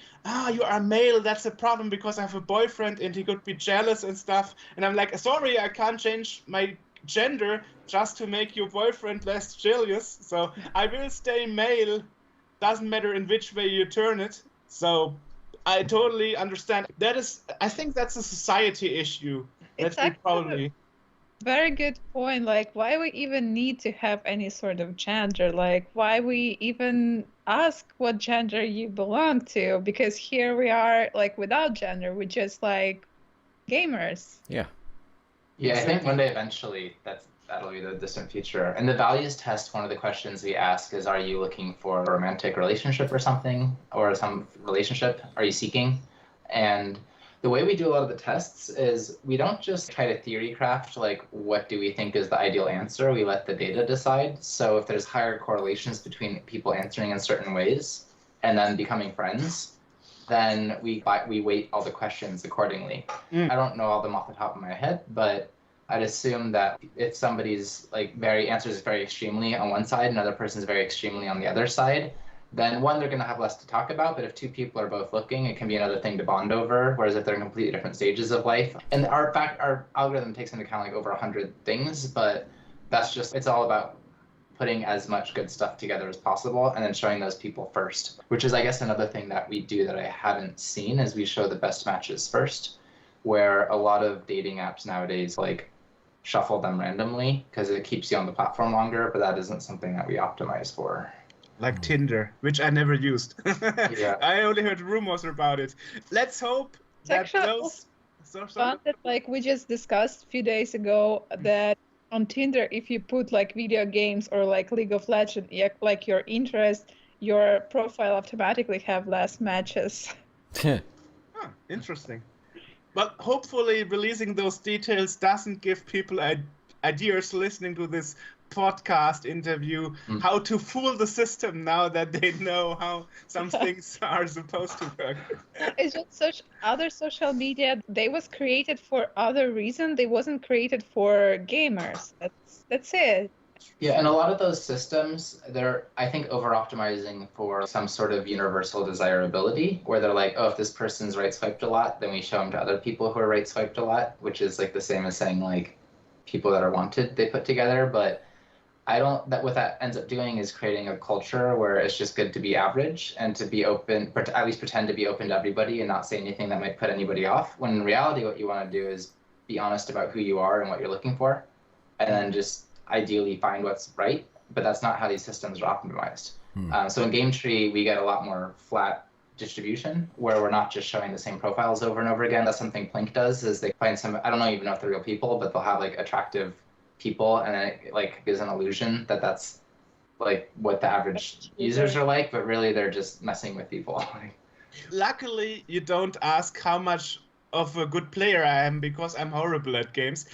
you are male, that's a problem because I have a boyfriend and he could be jealous and stuff. And I'm like, sorry, I can't change my gender just to make your boyfriend less jealous. So I will stay male, doesn't matter in which way you turn it. So I totally understand. I think that's a society issue. It's probably very good point. Like, why we even need to have any sort of gender? Like, why we even ask what gender you belong to? Because here we are, like, without gender, we're just like gamers. Yeah. Yeah, I think one day eventually that'll be the distant future. And the values test, one of the questions we ask is, are you looking for a romantic relationship or something? Or some relationship? Are you seeking? And The way we do a lot of the tests is we don't just try to theory craft, like, what do we think is the ideal answer? We let the data decide. So if there's higher correlations between people answering in certain ways and then becoming friends, then we weight all the questions accordingly. I don't know all them off the top of my head, but I'd assume that if somebody's answers very extremely on one side, another person's very extremely on the other side, then one, they're going to have less to talk about. But if two people are both looking, it can be another thing to bond over. Whereas if they're in completely different stages of life, and our algorithm takes into account over 100 things, but it's all about putting as much good stuff together as possible and then showing those people first, which is, I guess, another thing that we do that I haven't seen is we show the best matches first, where a lot of dating apps nowadays shuffle them randomly because it keeps you on the platform longer, but that isn't something that we optimize for. Like Tinder, which I never used. Yeah. I only heard rumors about it. Let's hope that those... Fun that we just discussed a few days ago that on Tinder, if you put video games or League of Legends, your interest, your profile automatically have less matches. Interesting. But hopefully releasing those details doesn't give people ideas listening to this podcast interview how to fool the system now that they know how some things are supposed to work. It's just other social media, they was created for other reason. They wasn't created for gamers. That's it. Yeah, and a lot of those systems, they're, I think, over-optimizing for some sort of universal desirability, where they're like, oh, if this person's right-swiped a lot, then we show them to other people who are right-swiped a lot, which is the same as saying, people that are wanted, they put together. But what that ends up doing is creating a culture where it's just good to be average and to be open, but to at least pretend to be open to everybody and not say anything that might put anybody off, when in reality what you want to do is be honest about who you are and what you're looking for, and then just ideally find what's right, but that's not how these systems are optimized. So in GameTree, we get a lot more flat distribution, where we're not just showing the same profiles over and over again. That's something Plink does, is they find I don't even know if they're real people, but they'll have attractive people, and then it gives an illusion that that's what the average users are like, but really they're just messing with people. Luckily, you don't ask how much of a good player I am, because I'm horrible at games.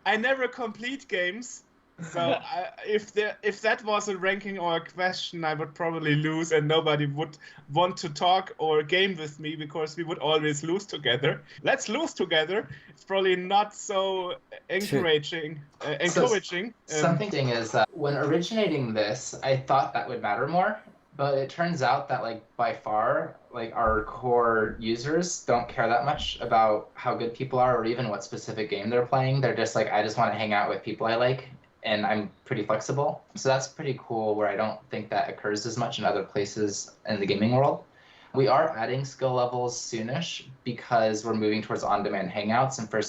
I never complete games. So if that was a ranking or a question, I would probably lose, and nobody would want to talk or game with me because we would always lose together. Let's lose together. It's probably not so encouraging. Something is that when originating this, I thought that would matter more, but it turns out that by far our core users don't care that much about how good people are or even what specific game they're playing. They're just I just want to hang out with people I like. And I'm pretty flexible. So that's pretty cool, where I don't think that occurs as much in other places in the gaming world. We are adding skill levels soonish because we're moving towards on-demand hangouts. And for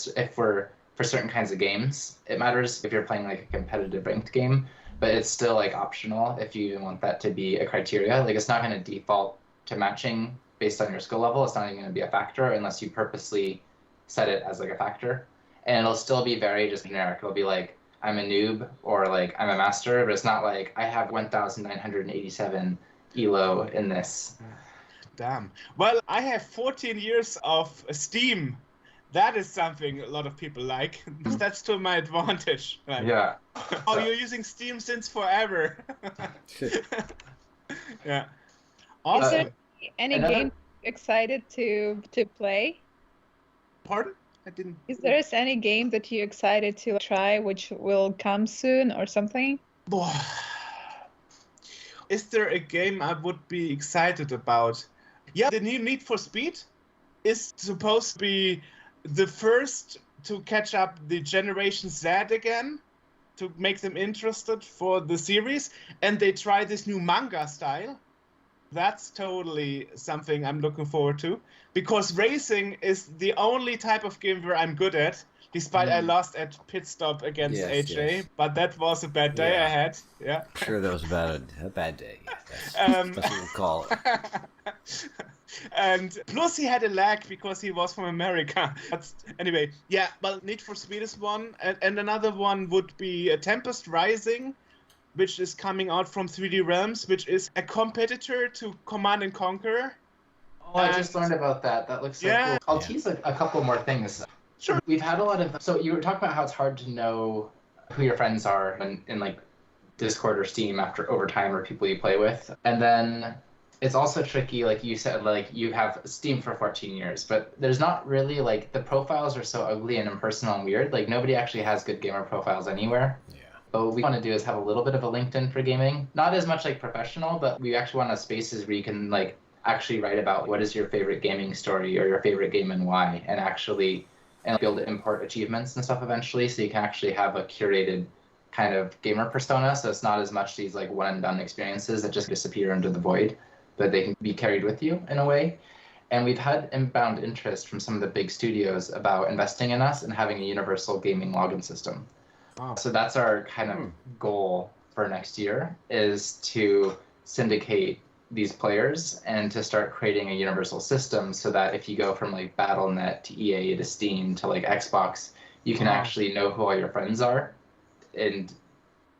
certain kinds of games, it matters if you're playing a competitive ranked game, but it's still optional if you even want that to be a criteria. It's not going to default to matching based on your skill level. It's not even going to be a factor unless you purposely set it as a factor. And it'll still be very just generic. It'll be I'm a noob, or I'm a master, but it's not I have 1,987 ELO in this. Damn. Well, I have 14 years of Steam. That is something a lot of people like. That's to my advantage. Yeah. Oh, you're using Steam since forever. Yeah. Awesome. Is there any game excited to play? Pardon? I didn't. Is there any game that you're excited to try, which will come soon or something? Is there a game I would be excited about? Yeah, the new Need for Speed is supposed to be the first to catch up the Generation Z again, to make them interested for the series, and they try this new manga style. That's totally something I'm looking forward to, because racing is the only type of game where I'm good at, despite I lost at pit stop against AJ, but that was a bad day I had. Yeah. Sure, that was a bad day. That's what we'll call it. And plus he had a lag because he was from America. Anyway, yeah, well, Need for Speed is one, and another one would be Tempest Rising, which is coming out from 3D Realms, which is a competitor to Command & Conquer. Oh, I just learned about that. That looks so cool. I'll tease a couple more things. Sure. We've had a lot of... So you were talking about how it's hard to know who your friends are in like Discord or Steam over time, or people you play with. And then it's also tricky, like you said, like you have Steam for 14 years, but there's not really like the profiles are so ugly and impersonal and weird. Like nobody actually has good gamer profiles anywhere. Yeah. But what we want to do is have a little bit of a LinkedIn for gaming. Not as much like professional, but we actually want spaces where you can like actually write about what is your favorite gaming story or your favorite game and why, and actually be able to import achievements and stuff eventually, so you can actually have a curated kind of gamer persona. So it's not as much these like one and done experiences that just disappear into the void, but they can be carried with you in a way. And we've had inbound interest from some of the big studios about investing in us and having a universal gaming login system. Wow. So that's our kind of goal for next year, is to syndicate these players and to start creating a universal system so that if you go from like Battle.net to EA to Steam to like Xbox, you can actually know who all your friends are and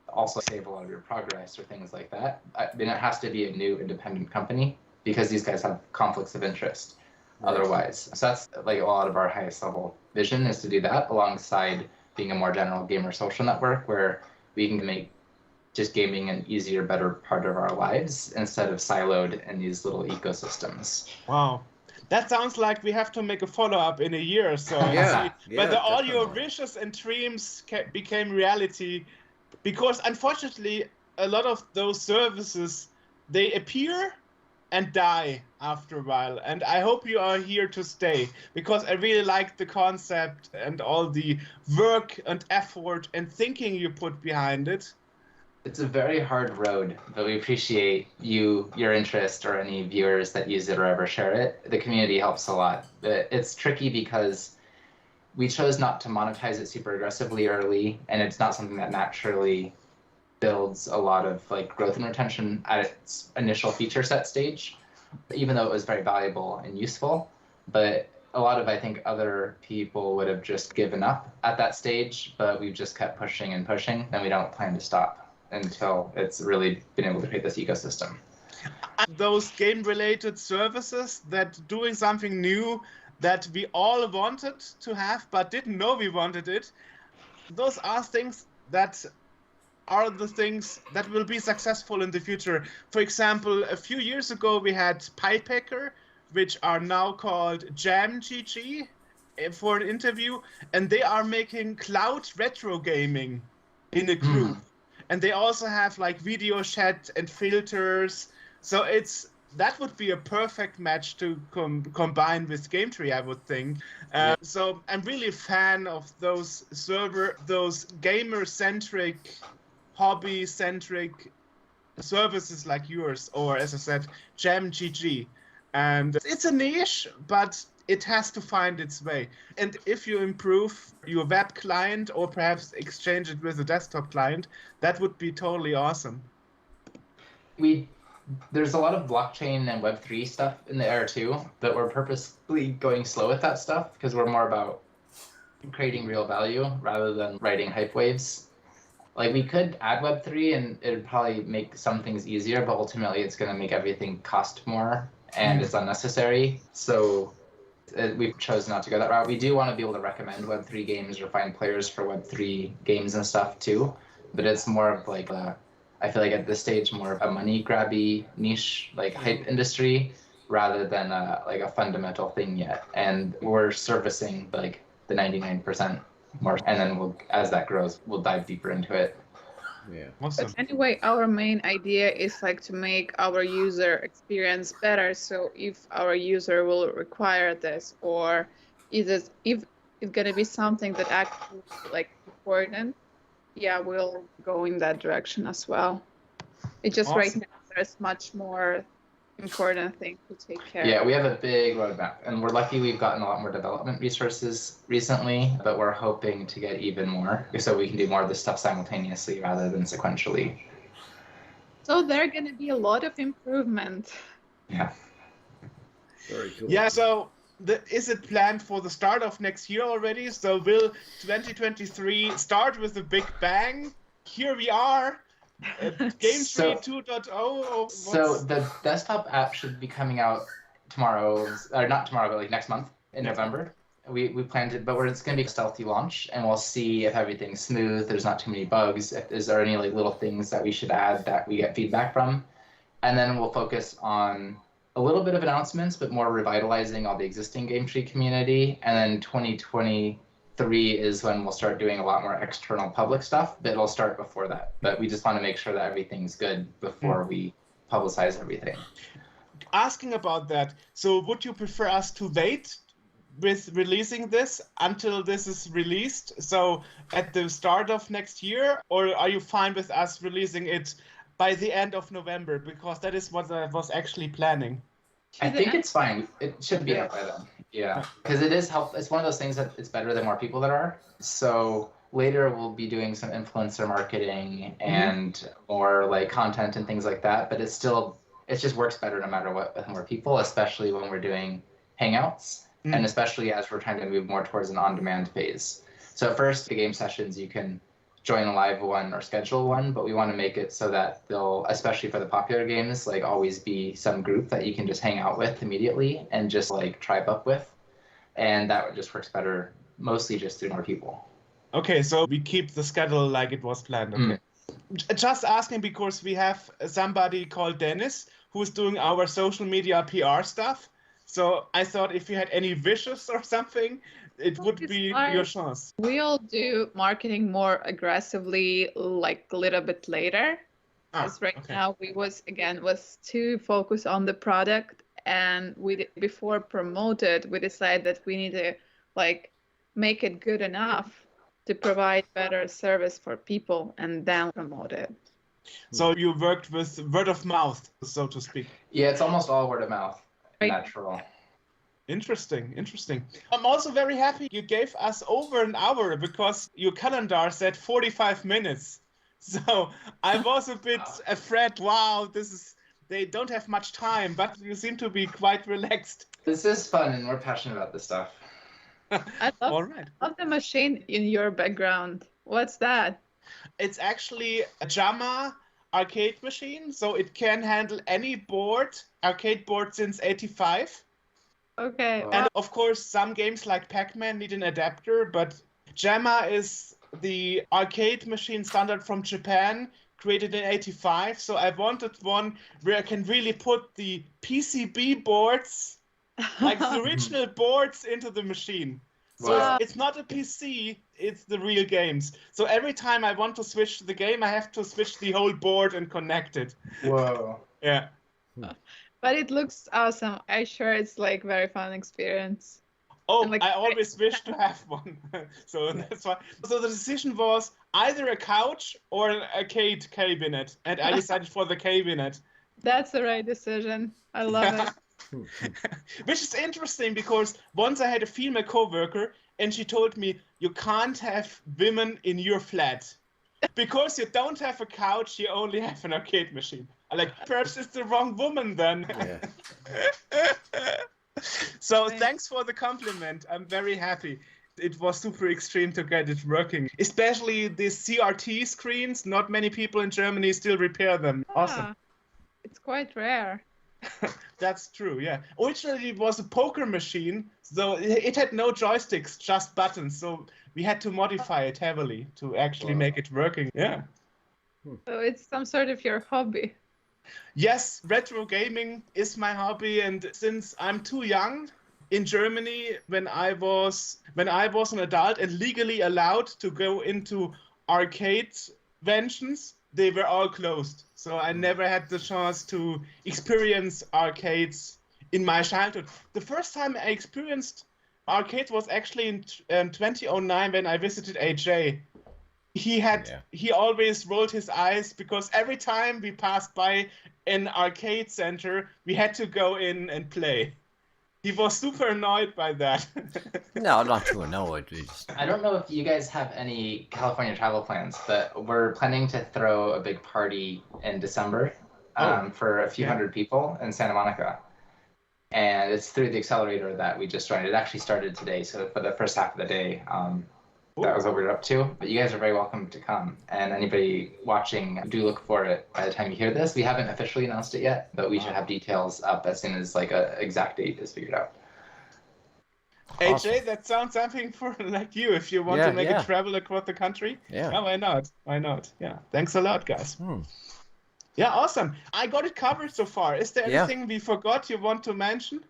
also save a lot of your progress or things like that. Then it has to be a new independent company because these guys have conflicts of interest otherwise. So that's like a lot of our highest level vision, is to do that alongside being a more general gamer social network where we can make just gaming an easier, better part of our lives instead of siloed in these little ecosystems. Wow. That sounds like we have to make a follow-up in a year or so. Whether all your wishes and dreams became reality. Because unfortunately, a lot of those services, they appear and die after a while. And I hope you are here to stay, because I really like the concept and all the work and effort and thinking you put behind it. It's a very hard road, but we appreciate your interest, or any viewers that use it or ever share it. The community helps a lot. It's tricky because we chose not to monetize it super aggressively early, and it's not something that naturally builds a lot of like growth and retention at its initial feature set stage, even though it was very valuable and useful. But a lot of, I think, other people would have just given up at that stage, but we've just kept pushing and pushing, and we don't plan to stop until it's really been able to create this ecosystem. Those game-related services that doing something new that we all wanted to have but didn't know we wanted it, those are things that are the things that will be successful in the future. For example, a few years ago we had Pipehacker, which are now called JamGG, for an interview, and they are making cloud retro gaming in a group. And they also have like video chat and filters. So that would be a perfect match to combine with GameTree, I would think. So I'm really a fan of those gamer-centric, hobby-centric services like yours, or as I said, JamGG. And it's a niche, but it has to find its way. And if you improve your web client, or perhaps exchange it with a desktop client, that would be totally awesome. There's a lot of blockchain and Web3 stuff in the air too, but we're purposely going slow with that stuff because we're more about creating real value rather than riding hype waves. Like, we could add Web3 and it would probably make some things easier, but ultimately it's going to make everything cost more and it's unnecessary. So we've chosen not to go that route. We do want to be able to recommend Web3 games or find players for Web3 games and stuff too, but it's more of like I feel like at this stage more of a money grabby niche, like hype industry, rather than like a fundamental thing yet. And we're servicing like the 99% more, and then as that grows, we'll dive deeper into it. Yeah. Awesome. But anyway, our main idea is like to make our user experience better. So if our user will require this, or if it's gonna be something that actually like important, yeah, we'll go in that direction as well. It just right now there's much more important things to take care of. Yeah, we have a big roadmap, and we're lucky we've gotten a lot more development resources recently, but we're hoping to get even more so we can do more of this stuff simultaneously rather than sequentially. So there are going to be a lot of improvement. Yeah. Very cool. Yeah, so is it planned for the start of next year already? So will 2023 start with a big bang? Here we are. GameTree 2.0. So the desktop app should be coming out tomorrow, or not tomorrow, but like next month in November. We planned it, but it's going to be a stealthy launch, and we'll see if everything's smooth, there's not too many bugs, if is there any like little things that we should add that we get feedback from. And then we'll focus on a little bit of announcements, but more revitalizing all the existing GameTree community. And then 2023 is when we'll start doing a lot more external public stuff, but it'll start before that. But we just want to make sure that everything's good before we publicize everything. Asking about that, so would you prefer us to wait with releasing this until this is released, so at the start of next year, or are you fine with us releasing it by the end of November? Because that is what I was actually planning. I think it's fine. It should be out by then. Yeah, because it is it's one of those things that it's better the more people there are. So later we'll be doing some influencer marketing and more like content and things like that. But it just works better no matter what with more people, especially when we're doing Hangouts. And especially as we're trying to move more towards an on-demand phase. So at first, the game sessions, you can join a live one or schedule one, but we want to make it so that they'll, especially for the popular games, like always be some group that you can just hang out with immediately and just like tribe up with. And that just works better, mostly just through more people. Okay, so we keep the schedule like it was planned. Okay. Just asking because we have somebody called Dennis who's doing our social media PR stuff. So I thought if you had any wishes or something, it would be your chance. We'll do marketing more aggressively, like a little bit later. Because now we was too focused on the product, and before promoted, we decided that we need to like make it good enough to provide better service for people and then promote it. So you worked with word of mouth, so to speak. Yeah, it's almost all word of mouth. Natural. Interesting. I'm also very happy you gave us over an hour because your calendar said 45 minutes. So I was a bit afraid, they don't have much time, but you seem to be quite relaxed. This is fun and we're passionate about this stuff. I love the machine in your background. What's that? It's actually a JAMA arcade machine, so it can handle any arcade board since '85. Okay. And of course, some games like Pac-Man need an adapter, but JAMA is the arcade machine standard from Japan, created in '85. So I wanted one where I can really put the PCB boards, like the original boards, into the machine. So it's not a PC, it's the real games. So every time I want to switch the game, I have to switch the whole board and connect it. Whoa. Yeah. But it looks awesome. I'm sure it's like very fun experience. Oh, I always wish to have one. So that's why. So the decision was either a couch or an arcade cabinet, and I decided for the cabinet. That's the right decision. I love it. Which is interesting because once I had a female coworker and she told me you can't have women in your flat because you don't have a couch, you only have an arcade machine. I'm like, perhaps it's the wrong woman then. Yeah. So thanks for the compliment. I'm very happy. It was super extreme to get it working, especially the CRT screens. Not many people in Germany still repair them. Awesome. It's quite rare. That's true, yeah. Originally it was a poker machine, so it had no joysticks, just buttons. So we had to modify it heavily to actually make it working. Yeah. So it's some sort of your hobby. Yes, retro gaming is my hobby, and since I'm too young in Germany, when I was an adult and legally allowed to go into arcade conventions, they were all closed. So I never had the chance to experience arcades in my childhood. The first time I experienced arcades was actually in 2009 when I visited AJ. He always rolled his eyes because every time we passed by an arcade center, we had to go in and play. He was super annoyed by that. No, not too annoyed. I don't know if you guys have any California travel plans, but we're planning to throw a big party in December for a few hundred people in Santa Monica. And it's through the accelerator that we just joined. It actually started today, so for the first half of the day, That was what we were up to. But you guys are very welcome to come. And anybody watching, do look for it by the time you hear this. We haven't officially announced it yet, but we should have details up as soon as like a exact date is figured out. AJ, that sounds something for like you if you want to make a travel across the country. Yeah. Why not? Why not? Yeah. Thanks a lot, guys. Yeah, awesome. I got it covered so far. Is there anything we forgot you want to mention?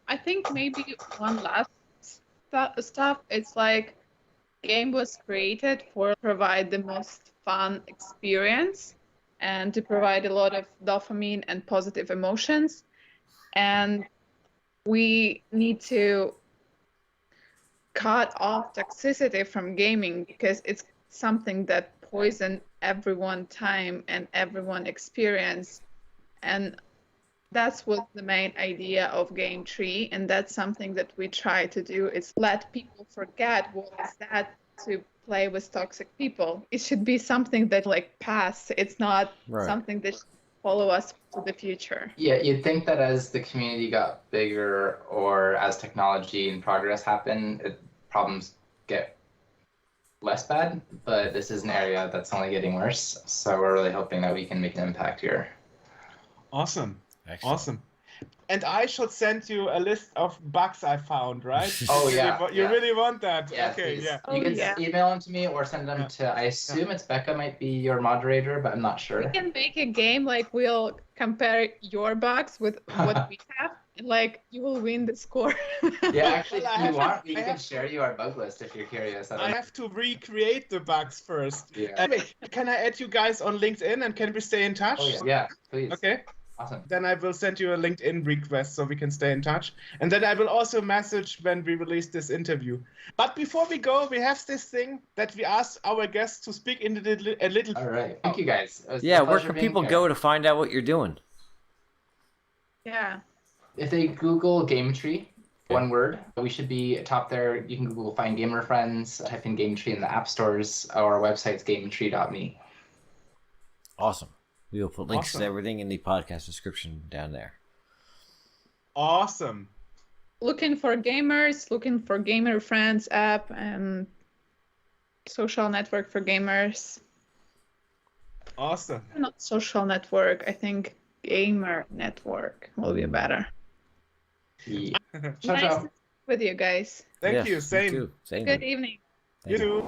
I think maybe one last stuff. It's like game was created for provide the most fun experience and to provide a lot of dopamine and positive emotions. And we need to cut off toxicity from gaming because it's something that poison everyone time and everyone experience. And that's what the main idea of GameTree, and that's something that we try to do is let people forget what is that to play with toxic people. It should be something that like pass. It's not something that should follow us to the future. Yeah, you'd think that as the community got bigger or as technology and progress happen, problems get less bad, but this is an area that's only getting worse. So we're really hoping that we can make an impact here. Awesome. Excellent. Awesome. And I should send you a list of bugs I found, right? Oh, yeah. You really want that? Yeah, okay, please. yeah. You can email them to me or send them to, I assume it's Becca might be your moderator, but I'm not sure. We can make a game like we'll compare your bugs with what we have, and like you will win the score. Yeah, actually, if you want, we can share you our bug list if you're curious. I have to recreate the bugs first. Yeah. Wait, can I add you guys on LinkedIn and can we stay in touch? Oh, yeah, please. Okay. Awesome. Then I will send you a LinkedIn request so we can stay in touch. And then I will also message when we release this interview. But before we go, we have this thing that we ask our guests to speak in a little. All right. Thank you, guys. Yeah, where can people go to find out what you're doing? Yeah. If they Google GameTree, one word, we should be top there. You can Google Find Gamer Friends, type in GameTree in the app stores. Our website's gametree.me. Awesome. We will put links to everything in the podcast description down there. Awesome. Looking for gamers, looking for Gamer Friends app and social network for gamers. Awesome. Not social network, I think gamer network will be better. Yeah. Nice to speak with you guys. Thank you. Same. You too. Same. Good evening. You too.